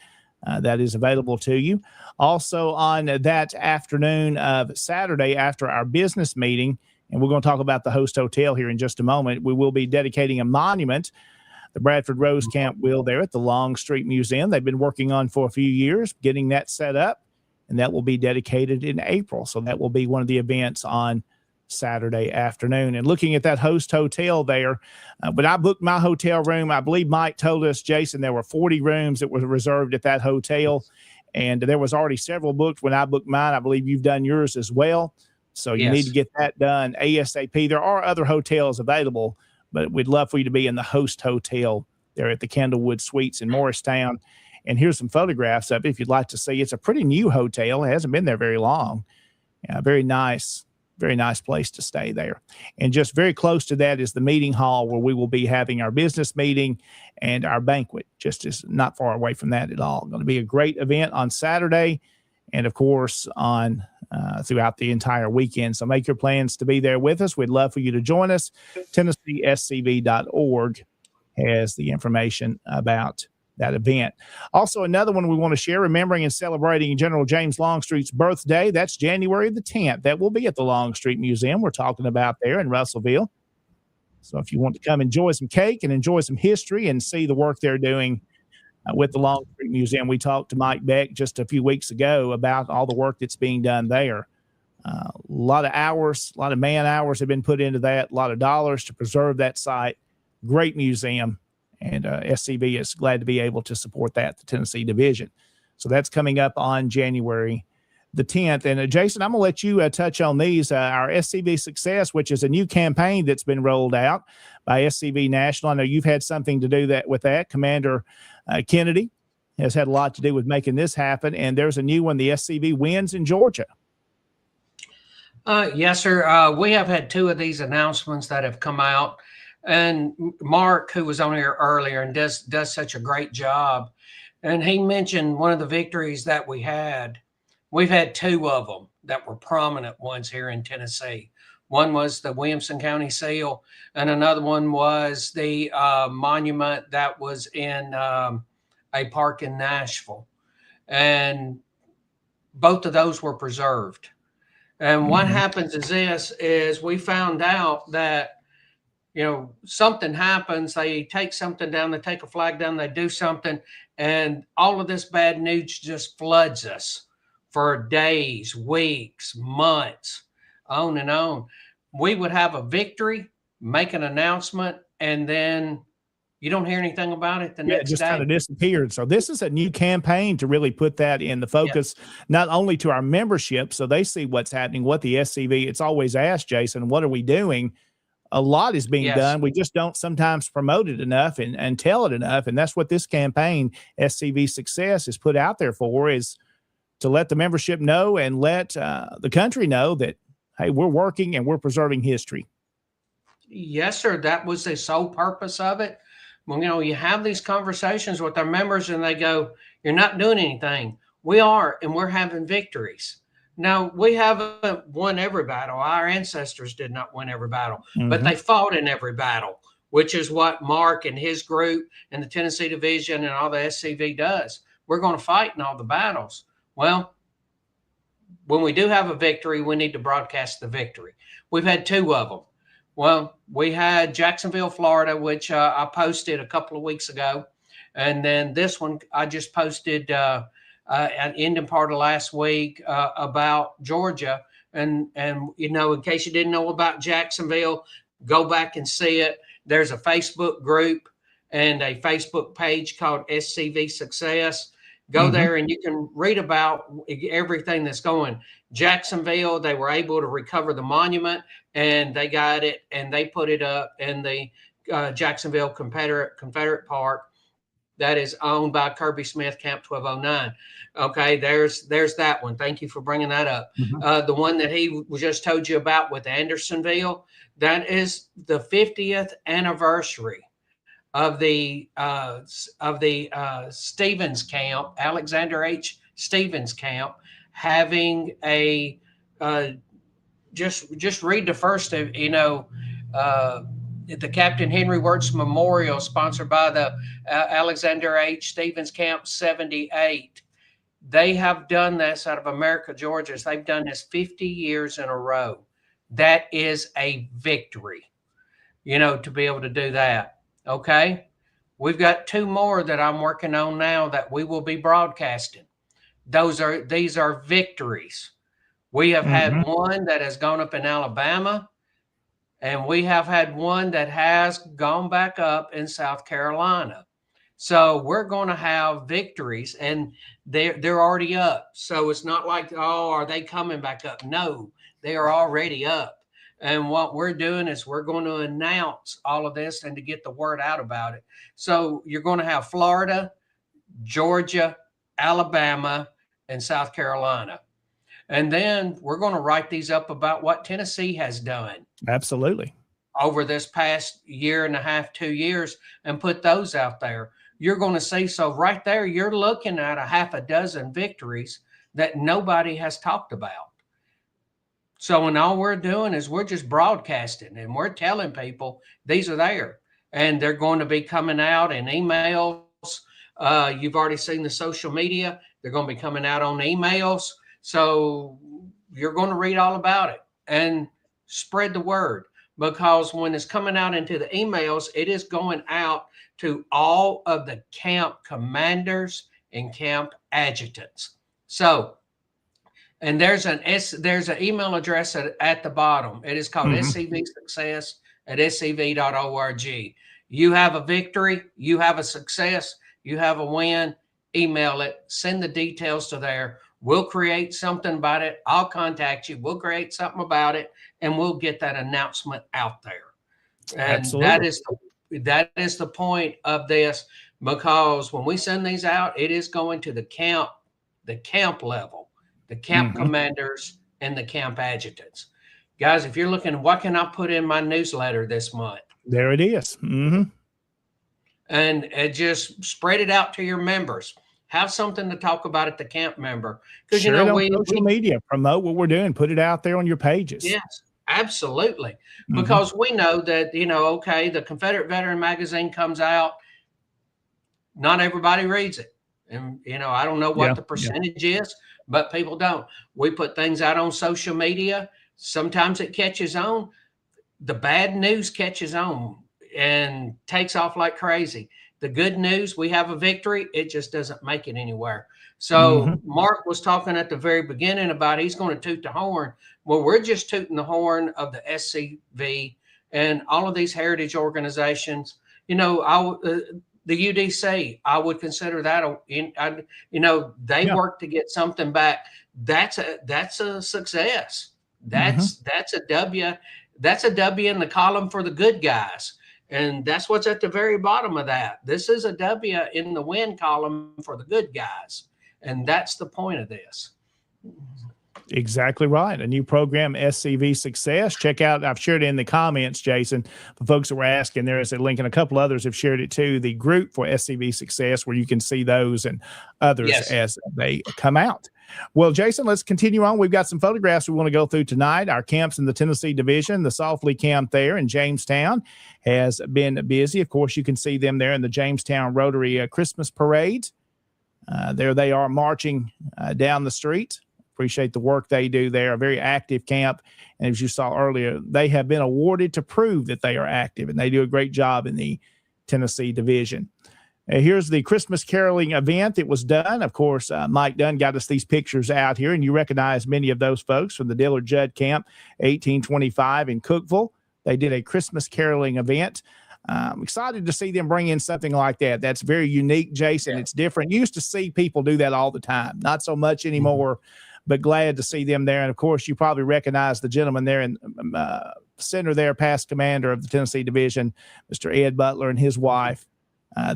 [SPEAKER 1] that is available to you. Also on that afternoon of Saturday after our business meeting, and we're going to talk about the host hotel here in just a moment, we will be dedicating a monument, the Bradford Rose Camp wheel there at the Longstreet Museum. They've been working on for a few years, getting that set up, and that will be dedicated in April. So that will be one of the events on Saturday afternoon. And looking at that host hotel there, when I booked my hotel room, I believe Mike told us, Jason, there were 40 rooms that were reserved at that hotel, and there was already several booked when I booked mine. I believe you've done yours as well. So you need to get that done ASAP. There are other hotels available, but we'd love for you to be in the host hotel there at the Candlewood Suites in Morristown. And here's some photographs of it if you'd like to see. It's a pretty new hotel. It hasn't been there very long. Very nice place to stay there. And just very close to that is the meeting hall where we will be having our business meeting and our banquet. Just is not far away from that at all. Going to be a great event on Saturday and, of course, on throughout the entire weekend. So make your plans to be there with us. We'd love for you to join us. TennesseeSCV.org has the information about that event. Also, another one we want to share, remembering and celebrating General James Longstreet's birthday. That's January the 10th. That will be at the Longstreet Museum we're talking about there in Russellville. So if you want to come enjoy some cake and enjoy some history and see the work they're doing with the Longstreet Museum, we talked to Mike Beck just a few weeks ago about all the work that's being done there. A lot of hours, a lot of man hours have been put into that, a lot of dollars to preserve that site. Great museum. And SCV is glad to be able to support that, the Tennessee division. So that's coming up on January the 10th. And Jason, I'm going to let you touch on these. Our SCV Success, which is a new campaign that's been rolled out by SCV National. I know you've had something to do with that. Commander Kennedy has had a lot to do with making this happen. And there's a new one, the SCV Wins in Georgia.
[SPEAKER 2] Yes, sir. We have had two of these announcements that have come out. And Mark, who was on here earlier and does such a great job, and he mentioned one of the victories that we had. We've had two of them that were prominent ones here in Tennessee. One was the Williamson County Seal, and another one was the monument that was in a park in Nashville. And both of those were preserved. And what happens is we found out that, something happens, they take something down, they take a flag down, they do something, and all of this bad news just floods us for days, weeks, months, on and on. We would have a victory, make an announcement, and then you don't hear anything about it the next
[SPEAKER 1] just
[SPEAKER 2] day.
[SPEAKER 1] kind of disappeared. So this is a new campaign to really put that in the focus, not only to our membership, so they see what's happening, what the SCV, it's always asked, Jason, what are we doing? A lot is being done. We just don't sometimes promote it enough and tell it enough. And that's what this campaign, SCV Success, is put out there for, is to let the membership know and let the country know that, hey, we're working and we're preserving history.
[SPEAKER 2] Yes, sir. That was the sole purpose of it. Well, you have these conversations with our members and they go, you're not doing anything. We are, and we're having victories. Now, we haven't won every battle. Our ancestors did not win every battle, but they fought in every battle, which is what Mark and his group and the Tennessee Division and all the SCV does. We're going to fight in all the battles. Well, when we do have a victory, we need to broadcast the victory. We've had 2 of them. Well, we had Jacksonville, Florida, which I posted a couple of weeks ago. And then this one I just posted at ending part of last week about Georgia. And in case you didn't know about Jacksonville, go back and see it. There's a Facebook group and a Facebook page called SCV Success. Go there and you can read about everything that's going. Jacksonville, they were able to recover the monument and they got it and they put it up in the Jacksonville Confederate Park that is owned by Kirby Smith Camp 1209. Okay, there's that one. Thank you for bringing that up. The one that he just told you about with Andersonville, that is the 50th anniversary of the Stevens Camp, Alexander H. Stevens Camp, having a just read the first of the Captain Henry Wirtz Memorial, sponsored by the Alexander H. Stevens Camp 78. They have done this out of America, Georgia. They've done this 50 years in a row. That is a victory, to be able to do that. Okay. We've got 2 more that I'm working on now that we will be broadcasting. These are victories. We have had one that has gone up in Alabama, and we have had one that has gone back up in South Carolina. So we're going to have victories, and they're already up. So it's not like, oh, are they coming back up? No, they are already up. And what we're doing is we're going to announce all of this and to get the word out about it. So you're going to have Florida, Georgia, Alabama, and South Carolina. And then we're going to write these up about what Tennessee has done.
[SPEAKER 1] Absolutely.
[SPEAKER 2] Over this past year and a half, 2 years, and put those out there. You're going to see, so right there, you're looking at a half a dozen victories that nobody has talked about. So, and all we're doing is we're just broadcasting and we're telling people these are there and they're going to be coming out in emails. You've already seen the social media. They're going to be coming out on emails. So you're going to read all about it and spread the word, because when it's coming out into the emails, it is going out to all of the camp commanders and camp adjutants. So, and there's an email address at the bottom. It is called scvsuccess@scv.org. You have a victory, you have a success, you have a win, email it, send the details to there. We'll create something about it. I'll contact you. We'll create something about it, and we'll get that announcement out there. And absolutely. That is the point of this, because when we send these out, it is going to the camp level, the camp commanders and the camp adjutants. Guys, if you're looking, what can I put in my newsletter this month?
[SPEAKER 1] There it is.
[SPEAKER 2] And just spread it out to your members. Have something to talk about at the camp member. Because
[SPEAKER 1] share it on social media, promote what we're doing, put it out there on your pages.
[SPEAKER 2] Yes, absolutely. Because we know that, okay, the Confederate Veteran magazine comes out. Not everybody reads it. And, I don't know what the percentage is, but people don't. We put things out on social media. Sometimes it catches on. The bad news catches on and takes off like crazy. The good news, we have a victory. It just doesn't make it anywhere. So Mark was talking at the very beginning about he's going to toot the horn. Well, we're just tooting the horn of the SCV and all of these heritage organizations. The UDC, I would consider that, they work to get something back. That's a success. That's a W. That's a W in the column for the good guys. And that's what's at the very bottom of that. This is a W in the win column for the good guys. And that's the point of this.
[SPEAKER 1] Exactly right. A new program, SCV Success. Check out, I've shared it in the comments, Jason, for folks that were asking. There is a link, and a couple others have shared it too, the group for SCV Success, where you can see those and others as they come out. Well, Jason, let's continue on. We've got some photographs we want to go through tonight. Our camps in the Tennessee division, the Softly camp there in Jamestown has been busy. Of course, you can see them there in the Jamestown Rotary Christmas Parade. There they are marching down the street. Appreciate the work they do there. A very active camp. And as you saw earlier, they have been awarded to prove that they are active, and they do a great job in the Tennessee division. Here's the Christmas caroling event. It was done. Of course, Mike Dunn got us these pictures out here, and you recognize many of those folks from the Dillard Judd Camp, 1825 in Cookeville. They did a Christmas caroling event. I'm excited to see them bring in something like that. That's very unique, Jason. It's different. You used to see people do that all the time. Not so much anymore, but glad to see them there. And, of course, you probably recognize the gentleman there in center there, past commander of the Tennessee division, Mr. Ed Butler, and his wife.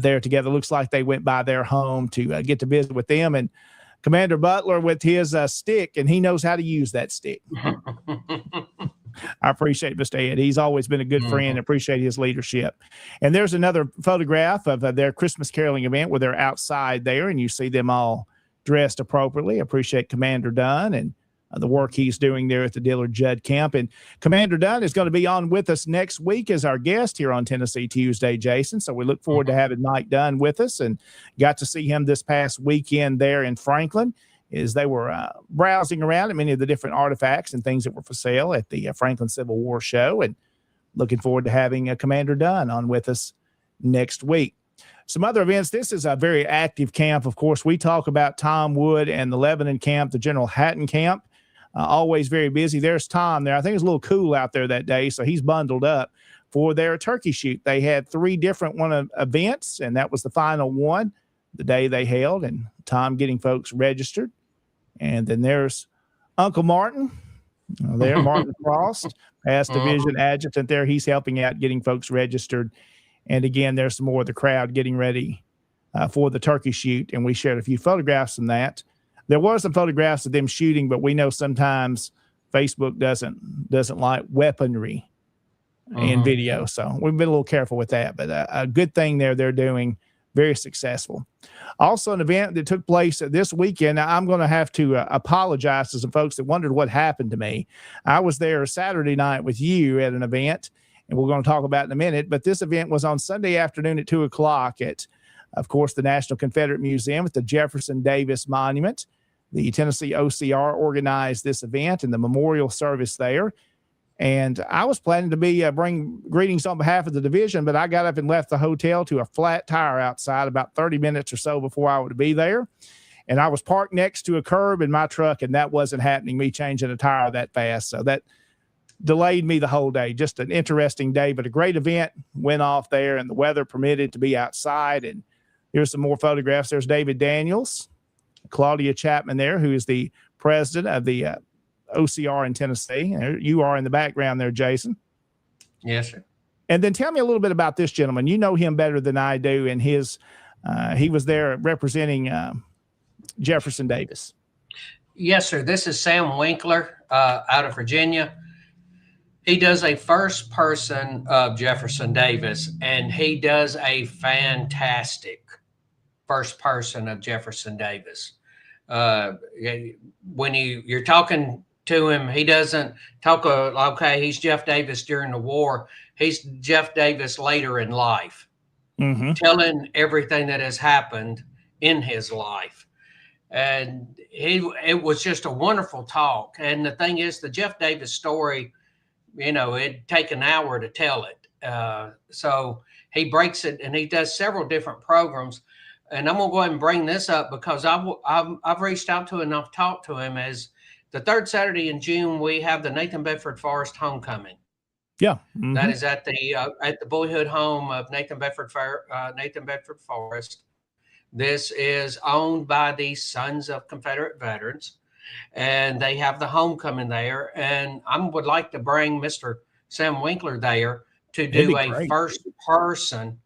[SPEAKER 1] There together. Looks like they went by their home to get to visit with them. And Commander Butler with his stick, and he knows how to use that stick. I appreciate Mr. Ed. He's always been a good friend. Appreciate his leadership. And there's another photograph of their Christmas caroling event where they're outside there, and you see them all dressed appropriately. Appreciate Commander Dunn and the work he's doing there at the Dillard Judd Camp. And Commander Dunn is going to be on with us next week as our guest here on Tennessee Tuesday, Jason. So we look forward to having Mike Dunn with us, and got to see him this past weekend there in Franklin as they were browsing around at many of the different artifacts and things that were for sale at the Franklin Civil War Show. And looking forward to having Commander Dunn on with us next week. Some other events. This is a very active camp. Of course, we talk about Tom Wood and the Lebanon camp, the General Hatton camp. Always very busy. There's Tom there. I think it's a little cool out there that day, so he's bundled up for their turkey shoot. They had 3 different events, and that was the final one, the day they held, and Tom getting folks registered. And then there's Uncle Martin there, Martin Frost, past division adjutant there. He's helping out getting folks registered. And again, there's some more of the crowd getting ready for the turkey shoot, and we shared a few photographs from that. There were some photographs of them shooting, but we know sometimes Facebook doesn't like weaponry in video. So we've been a little careful with that, but a good thing there they're doing, very successful. Also an event that took place this weekend. I'm going to have to apologize to some folks that wondered what happened to me. I was there Saturday night with you at an event, and we're going to talk about it in a minute, but this event was on Sunday afternoon at 2:00 at, of course, the National Confederate Museum at the Jefferson Davis Monument. The Tennessee OCR organized this event and the memorial service there. And I was planning to be bring greetings on behalf of the division, but I got up and left the hotel to a flat tire outside about 30 minutes or so before I would be there. And I was parked next to a curb in my truck, and that wasn't happening, me changing a tire that fast. So that delayed me the whole day. Just an interesting day, but a great event went off there, and the weather permitted to be outside. And here's some more photographs. There's David Daniels, Claudia Chapman there, who is the president of the OCR in Tennessee. You are in the background there, Jason.
[SPEAKER 2] Yes, sir.
[SPEAKER 1] And then tell me a little bit about this gentleman. You know him better than I do, and he was there representing Jefferson Davis.
[SPEAKER 2] Yes, sir. This is Sam Winkler out of Virginia. He does a first person of Jefferson Davis, and he does a fantastic first person of Jefferson Davis. When you're talking to him, he doesn't talk, okay, he's Jeff Davis during the war. He's Jeff Davis later in life, telling everything that has happened in his life. And it was just a wonderful talk. And the thing is, the Jeff Davis story, it'd take an hour to tell it. So he breaks it, and he does several different programs. And I'm going to go ahead and bring this up because I've reached out to him and I've talked to him. As the third Saturday in June, we have the Nathan Bedford Forrest Homecoming.
[SPEAKER 1] Yeah.
[SPEAKER 2] That is at the boyhood home of Nathan Bedford Forrest. This is owned by the Sons of Confederate Veterans, and they have the homecoming there. And I would like to bring Mr. Sam Winkler there to do a first person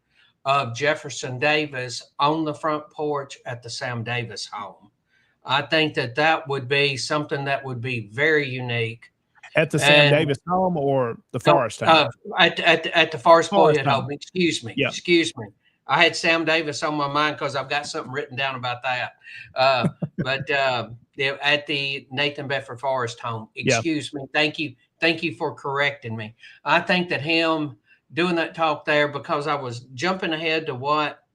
[SPEAKER 2] of Jefferson Davis on the front porch at the Sam Davis home. I think that would be something that would be very unique.
[SPEAKER 1] At the Sam Davis home or the Forrest home?
[SPEAKER 2] At the Forrest boyhood home. Excuse me.
[SPEAKER 1] Yeah.
[SPEAKER 2] Excuse me. I had Sam Davis on my mind because I've got something written down about that. But at the Nathan Bedford Forrest home. Excuse me. Thank you. Thank you for correcting me. I think that him doing that talk there, because I was jumping ahead to what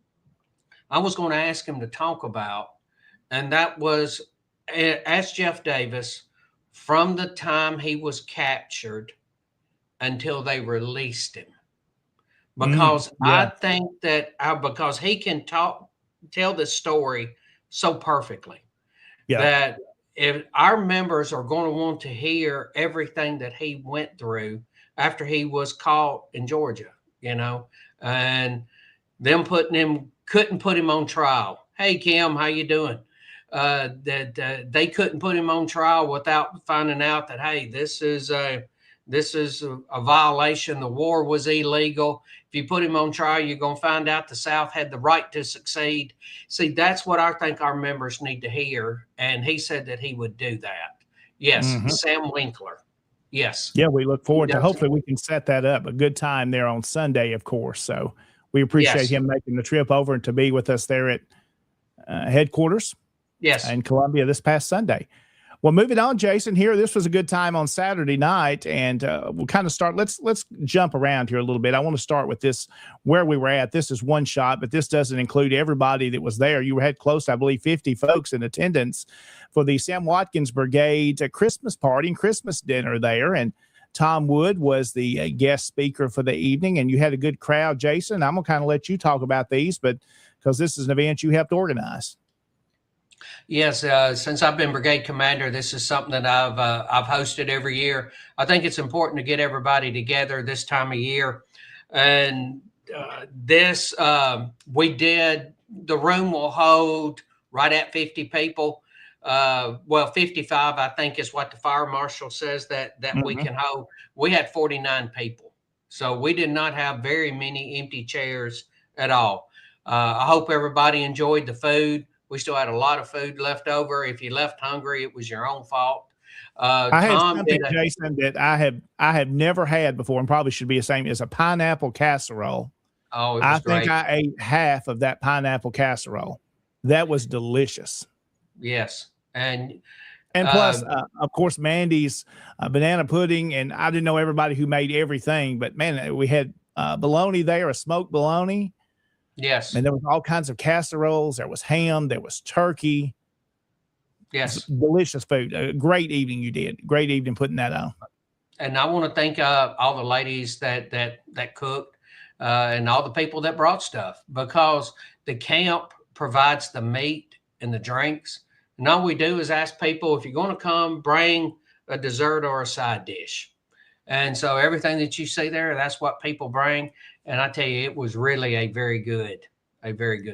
[SPEAKER 2] I was going to ask him to talk about, and that was ask Jeff Davis from the time he was captured until they released him. Because I think that because he can tell this story so perfectly that if our members are going to want to hear everything that he went through after he was caught in Georgia, and them couldn't put him on trial. Hey, Kim, how you doing? That they couldn't put him on trial without finding out that, hey, this is a violation. The war was illegal. If you put him on trial, you're going to find out the South had the right to succeed. See, that's what I think our members need to hear. And he said that he would do that. Yes, Sam Winkler. Yes.
[SPEAKER 1] Yeah, we look forward to hopefully we can set that up. A good time there on Sunday, of course. So we appreciate him making the trip over and to be with us there at headquarters.
[SPEAKER 2] Yes.
[SPEAKER 1] In Columbia this past Sunday. Well, moving on, Jason, here, this was a good time on Saturday night, and we'll kind of start. Let's jump around here a little bit. I want to start with this, where we were at. This is one shot, but this doesn't include everybody that was there. You had close, I believe, 50 folks in attendance for the Sam Watkins Brigade Christmas party and Christmas dinner there, and Tom Wood was the guest speaker for the evening, and you had a good crowd, Jason. I'm going to kind of let you talk about these, but because this is an event you helped organize.
[SPEAKER 2] Yes, since I've been brigade commander, this is something that I've hosted every year. I think it's important to get everybody together this time of year, and we did. The room will hold right at 50 people. 55, I think, is what the fire marshal says that we can hold. We had 49 people, so we did not have very many empty chairs at all. I hope everybody enjoyed the food. We still had a lot of food left over. If you left hungry, it was your own fault.
[SPEAKER 1] I had something, Jason, that I have never had before, and probably should be the same, as a pineapple casserole.
[SPEAKER 2] Oh, it was great.
[SPEAKER 1] I think I ate half of that pineapple casserole. That was delicious.
[SPEAKER 2] Yes, and
[SPEAKER 1] plus, of course, Mandy's banana pudding, and I didn't know everybody who made everything, but man, we had bologna there, a smoked bologna.
[SPEAKER 2] Yes.
[SPEAKER 1] And there was all kinds of casseroles. There was ham. There was turkey.
[SPEAKER 2] Yes.
[SPEAKER 1] Delicious food. A great evening you did. Great evening putting that on.
[SPEAKER 2] And I want to thank all the ladies that cooked and all the people that brought stuff, because the camp provides the meat and the drinks. And all we do is ask people, if you're going to come, bring a dessert or a side dish. And so everything that you see there, that's what people bring. And I tell you, it was really a very good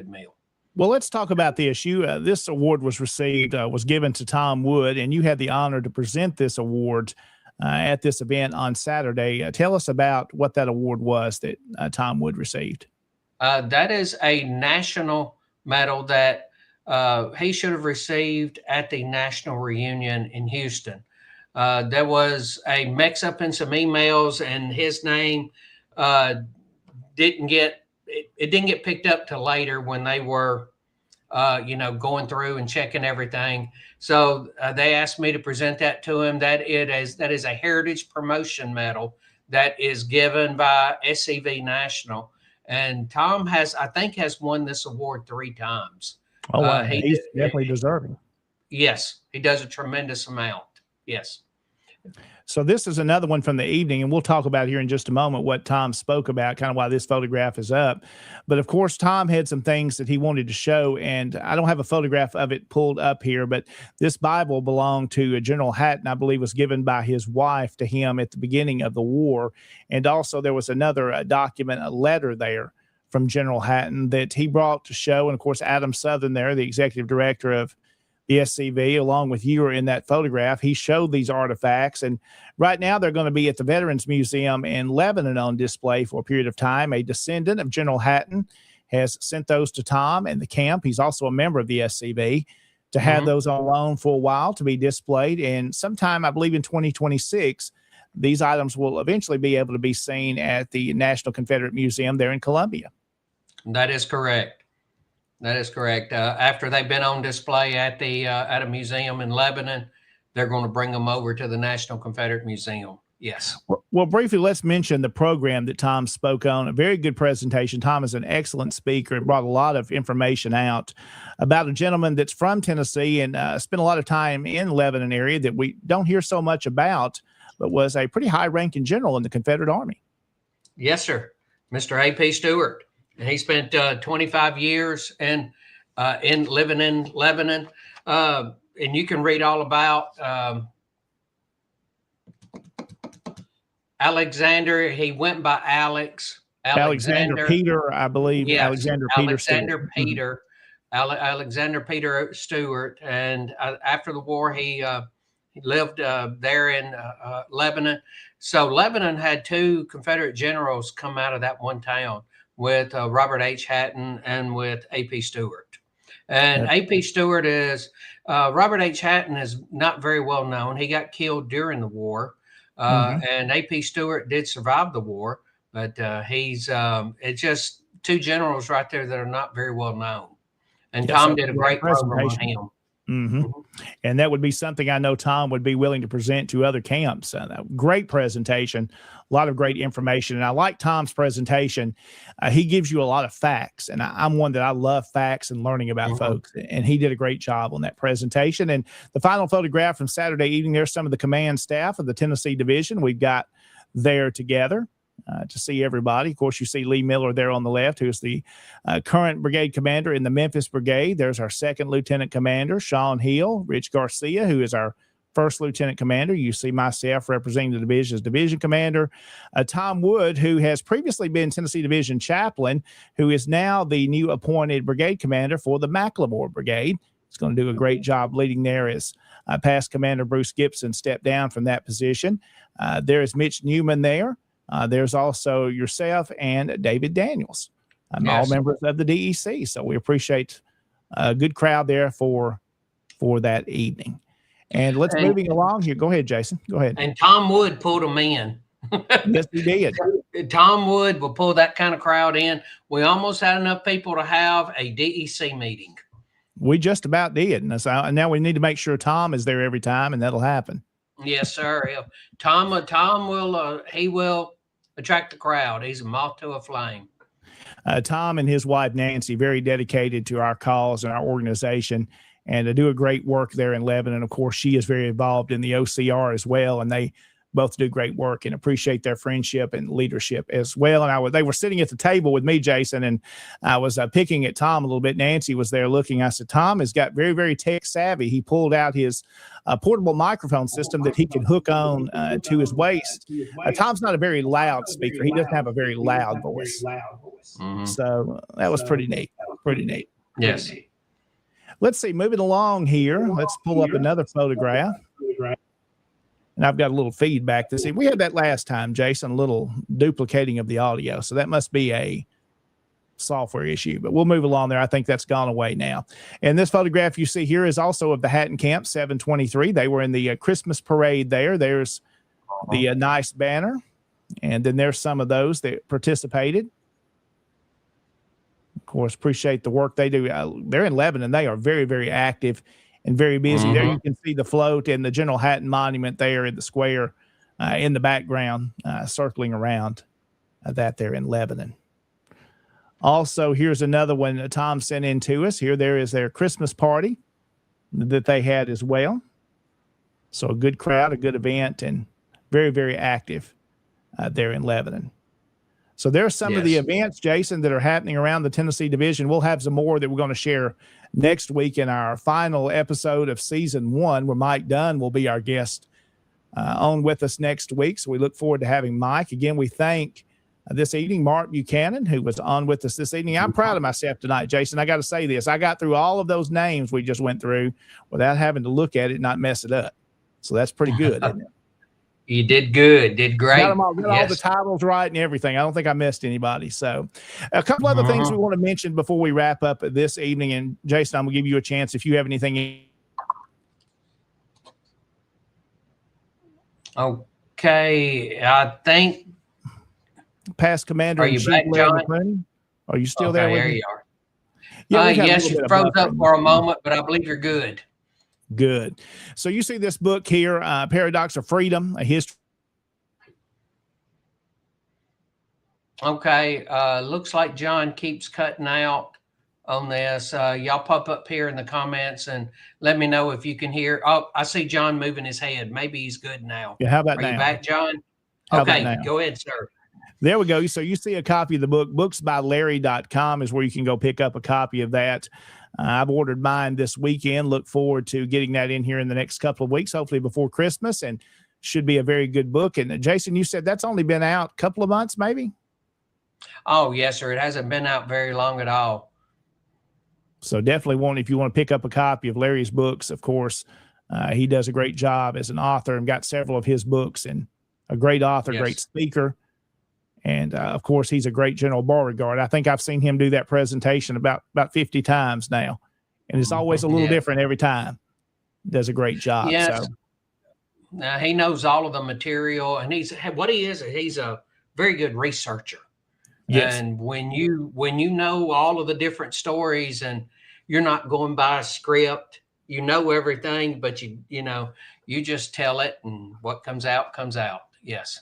[SPEAKER 2] meal.
[SPEAKER 1] Well, let's talk about this. This award was given to Tom Wood, and you had the honor to present this award at this event on Saturday. Tell us about what that award was that Tom Wood received.
[SPEAKER 2] That is a national medal that he should have received at the national reunion in Houston. There was a mix-up in some emails, and his name didn't get picked up till later when they were going through and checking everything. So they asked me to present that to him. That is a heritage promotion medal that is given by SCV National, and Tom has won this award 3 times.
[SPEAKER 1] Oh, wow. He's definitely deserving.
[SPEAKER 2] Yes, he does a tremendous amount. Yes.
[SPEAKER 1] So this is another one from the evening, and we'll talk about here in just a moment what Tom spoke about, kind of why this photograph is up. But of course, Tom had some things that he wanted to show, and I don't have a photograph of it pulled up here, but this Bible belonged to General Hatton, I believe was given by his wife to him at the beginning of the war. And also there was another document, a letter there from General Hatton that he brought to show. And of course, Adam Southern there, the executive director of the SCV, along with you, are in that photograph. He showed these artifacts, and right now they're going to be at the Veterans Museum in Lebanon on display for a period of time. A descendant of General Hatton has sent those to Tom and the camp. He's also a member of the SCV to have those on loan for a while to be displayed, and sometime, I believe in 2026, these items will eventually be able to be seen at the National Confederate Museum there in Columbia.
[SPEAKER 2] That is correct. That is correct. After they've been on display at a museum in Lebanon, they're going to bring them over to the National Confederate Museum. Yes.
[SPEAKER 1] Well, briefly, let's mention the program that Tom spoke on. A very good presentation. Tom is an excellent speaker and brought a lot of information out about a gentleman that's from Tennessee and spent a lot of time in the Lebanon area that we don't hear so much about, but was a pretty high-ranking general in the Confederate Army.
[SPEAKER 2] Yes, sir. Mr. A.P. Stewart. And he spent 25 years living in Lebanon. And you can read all about Alexander. He went by Alexander
[SPEAKER 1] Peter, I believe.
[SPEAKER 2] Yes,
[SPEAKER 1] Alexander Peter
[SPEAKER 2] Stewart. And after the war, he lived there in Lebanon. So Lebanon had two Confederate generals come out of that one town, with Robert H. Hatton and with A.P. Stewart. And A.P. Stewart is, Robert H. Hatton is not very well known. He got killed during the war. And A.P. Stewart did survive the war, but it's just two generals right there that are not very well known. And Tom did a great program on him.
[SPEAKER 1] And that would be something I know Tom would be willing to present to other camps. Great presentation, a lot of great information. And I like Tom's presentation. He gives you a lot of facts. And I'm one that I love facts and learning about folks. And he did a great job on that presentation. And the final photograph from Saturday evening, there's some of the command staff of the Tennessee Division we've got there together. To see everybody. Of course, you see Lee Miller there on the left, who's the current brigade commander in the Memphis Brigade. There's our second lieutenant commander, Sean Hill. Rich Garcia, who is our first lieutenant commander. You see myself representing the division as division commander. Tom Wood, who has previously been Tennessee Division chaplain, who is now the new appointed brigade commander for the McLemore Brigade. He's going to do a great job leading there as past commander Bruce Gibson stepped down from that position. There is Mitch Newman there. There's also yourself and David Daniels, all members of the DEC. So we appreciate a good crowd there for that evening. And moving along here. Go ahead, Jason. Go ahead.
[SPEAKER 2] And Tom Wood pulled them in.
[SPEAKER 1] Yes, he did.
[SPEAKER 2] Tom Wood will pull that kind of crowd in. We almost had enough people to have a DEC meeting.
[SPEAKER 1] We just about did. And now we need to make sure Tom is there every time, and that'll happen.
[SPEAKER 2] Yes, sir. Tom will attract the crowd. He's a moth to a flame.
[SPEAKER 1] Tom and his wife, Nancy, very dedicated to our cause and our organization, and do a great work there in Lebanon. Of course, she is very involved in the OCR as well, and they both do great work and appreciate their friendship and leadership as well. And they were sitting at the table with me, Jason, and I was picking at Tom a little bit. Nancy was there looking. I said, Tom has got very, very tech savvy. He pulled out his portable microphone system that he can hook on to his waist. Tom's not a very loud speaker. He doesn't have a very loud voice. So that was pretty neat. Pretty neat.
[SPEAKER 2] Yes.
[SPEAKER 1] Let's see, moving along here. Let's pull up another photograph. And I've got a little feedback to see. We had that last time, Jason, a little duplicating of the audio. So that must be a software issue, but we'll move along there. I think that's gone away now. And this photograph you see here is also of the Hatton Camp 723. They were in the Christmas parade there. There's the nice banner. And then there's some of those that participated. Of course, appreciate the work they do. They're in Lebanon. They are very, very active and very busy. There you can see the float and the General Hatton Monument there in the square in the background, circling around that there in Lebanon. Also, here's another one that Tom sent in to us. There is their Christmas party that they had as well. So a good crowd, a good event, and very, very active there in Lebanon. So there are some of the events, Jason, that are happening around the Tennessee division. We'll have some more that we're going to share next week in our final episode of season 1, where Mike Dunn will be our guest on with us next week. So we look forward to having Mike. Again, we thank this evening Mark Buchanan, who was on with us this evening. I'm proud of myself tonight, Jason. I got to say this. I got through all of those names we just went through without having to look at it and not mess it up. So that's pretty good, isn't it?
[SPEAKER 2] You did good. Did great.
[SPEAKER 1] Got all the titles right and everything. I don't think I missed anybody. So a couple other things we want to mention before we wrap up this evening. And Jason, I'm going to give you a chance if you have anything.
[SPEAKER 2] Okay. I think.
[SPEAKER 1] Past Commander.
[SPEAKER 2] Are you back, John?
[SPEAKER 1] Are you still there?
[SPEAKER 2] There you are. Yeah, yes, you froze up for a moment, but I believe you're good.
[SPEAKER 1] Good. So you see this book here, Paradox of Freedom, a history.
[SPEAKER 2] Okay. Looks like John keeps cutting out on this. Y'all pop up here in the comments and let me know if you can hear. Oh, I see John moving his head. Maybe he's good now.
[SPEAKER 1] Yeah, how about now?
[SPEAKER 2] Are you back, John?
[SPEAKER 1] Okay,
[SPEAKER 2] go ahead, sir.
[SPEAKER 1] There we go. So you see a copy of the book. Booksbylarry.com is where you can go pick up a copy of that. I've ordered mine this weekend. Look forward to getting that in here in the next couple of weeks, hopefully before Christmas, and should be a very good book. And Jason, you said that's only been out a couple of months, maybe?
[SPEAKER 2] Oh, yes, sir. It hasn't been out very long at all.
[SPEAKER 1] So definitely if you want to pick up a copy of Larry's books, of course, he does a great job as an author and got several of his books, and a great author, great speaker. And, of course, he's a great General Beauregard. I think I've seen him do that presentation about 50 times now. And it's always a little different every time. He does a great job.
[SPEAKER 2] Yes.
[SPEAKER 1] So.
[SPEAKER 2] Now, he knows all of the material. And he's a very good researcher. Yes. And when you know all of the different stories and you're not going by a script, you know everything, but you just tell it, and what comes out comes out. Yes.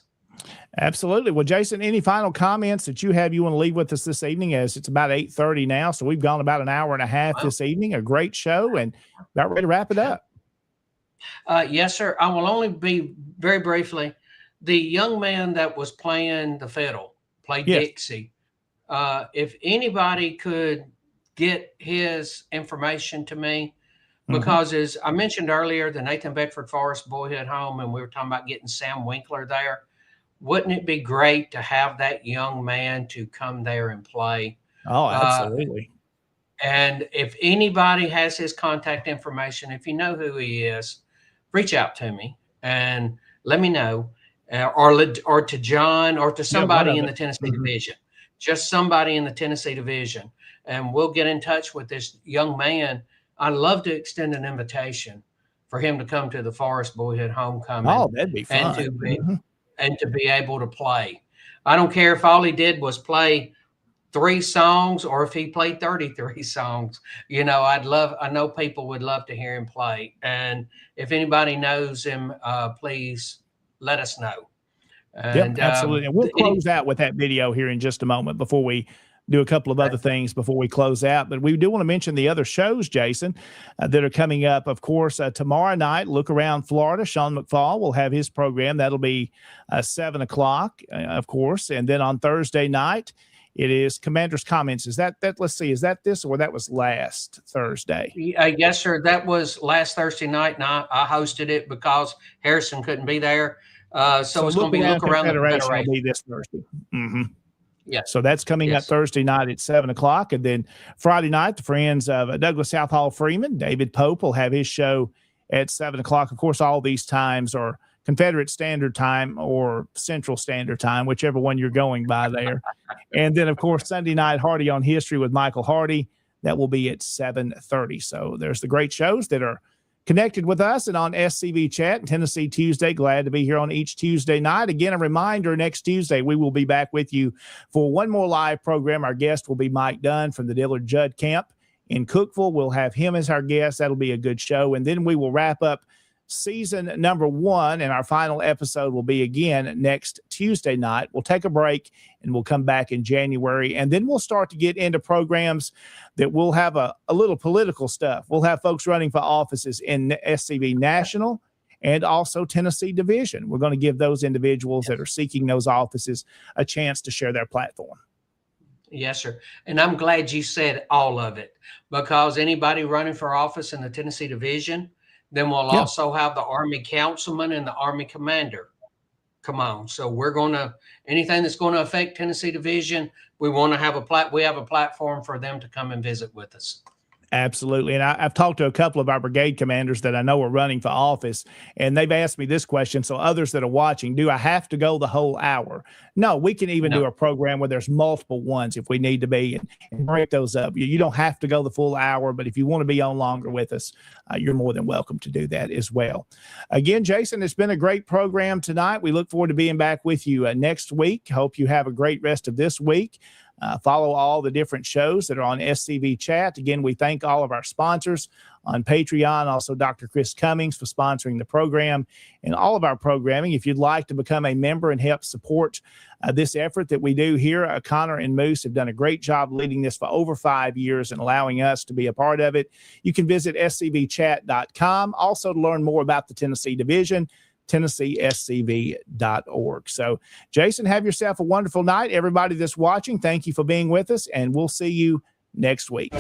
[SPEAKER 1] Absolutely. Well, Jason, any final comments that you want to leave with us this evening, as it's about 8:30 now. So we've gone about an hour and a half this evening, a great show, and about ready to wrap it up.
[SPEAKER 2] Yes, sir. I will only be very briefly. The young man that was playing the fiddle, played Dixie. If anybody could get his information to me, because as I mentioned earlier, the Nathan Bedford Forrest Boyhood Home, and we were talking about getting Sam Winkler there. Wouldn't it be great to have that young man to come there and play?
[SPEAKER 1] Oh, absolutely.
[SPEAKER 2] And if anybody has his contact information, if you know who he is, reach out to me and let me know, or to John, or to somebody in the Tennessee division, just somebody in the Tennessee division. And we'll get in touch with this young man. I'd love to extend an invitation for him to come to the Forrest Boyhood Homecoming.
[SPEAKER 1] Oh, that'd be fun.
[SPEAKER 2] And to be able to play. I don't care if all he did was play 3 songs or if he played 33 songs. I know people would love to hear him play. And if anybody knows him, please let us know. And,
[SPEAKER 1] absolutely. And we'll close out with that video here in just a moment before we do a couple of other things before we close out. But we do want to mention the other shows, Jason, that are coming up. Of course, tomorrow night, Look Around Florida. Sean McFall will have his program. That'll be 7 o'clock, of course. And then on Thursday night, it is Commander's Comments. Is that let's see, is that this, or that was last Thursday?
[SPEAKER 2] Yes, sir. That was last Thursday night, and I hosted it because Harrison couldn't be there. So it's going to be Look Around the Federation.
[SPEAKER 1] Will be this Thursday.
[SPEAKER 2] Yeah.
[SPEAKER 1] So that's coming up Thursday night at 7 o'clock. And then Friday night, the friends of Douglas South Hall Freeman, David Pope, will have his show at 7 o'clock. Of course, all these times are Confederate Standard Time or Central Standard Time, whichever one you're going by there. And then, of course, Sunday night, Hardy on History with Michael Hardy. That will be at 7:30. So there's the great shows that are connected with us and on SCV Chat and Tennessee Tuesday. Glad to be here on each Tuesday night. Again, a reminder, next Tuesday, we will be back with you for one more live program. Our guest will be Mike Dunn from the Dillard Judd Camp in Cookville. We'll have him as our guest. That'll be a good show. And then we will wrap up season number 1, and our final episode will be again next Tuesday night. We'll take a break and we'll come back in January, and then we'll start to get into programs that will have a little political stuff. We'll have folks running for offices in SCV National and also Tennessee Division. We're going to give those individuals that are seeking those offices a chance to share their platform.
[SPEAKER 2] Yes, sir. And I'm glad you said all of it, because anybody running for office in the Tennessee Division, then we'll also have the Army Councilman and the Army Commander. Come on. So we're going to, anything that's going to affect Tennessee Division, we want to have we have a platform for them to come and visit with us.
[SPEAKER 1] Absolutely. And I've talked to a couple of our brigade commanders that I know are running for office, and they've asked me this question. So others that are watching, do I have to go the whole hour? No, we can even do a program where there's multiple ones if we need to be, and break those up. You don't have to go the full hour, but if you want to be on longer with us, you're more than welcome to do that as well. Again, Jason, it's been a great program tonight. We look forward to being back with you next week. Hope you have a great rest of this week. Follow all the different shows that are on SCV Chat. Again, we thank all of our sponsors on Patreon, also Dr. Chris Cummings for sponsoring the program and all of our programming. If you'd like to become a member and help support this effort that we do here, Connor and Moose have done a great job leading this for over 5 years and allowing us to be a part of it. You can visit scvchat.com. Also, to learn more about the Tennessee Division, TennesseeSCV.org. So, Jason, have yourself a wonderful night. Everybody that's watching, thank you for being with us, and we'll see you next week.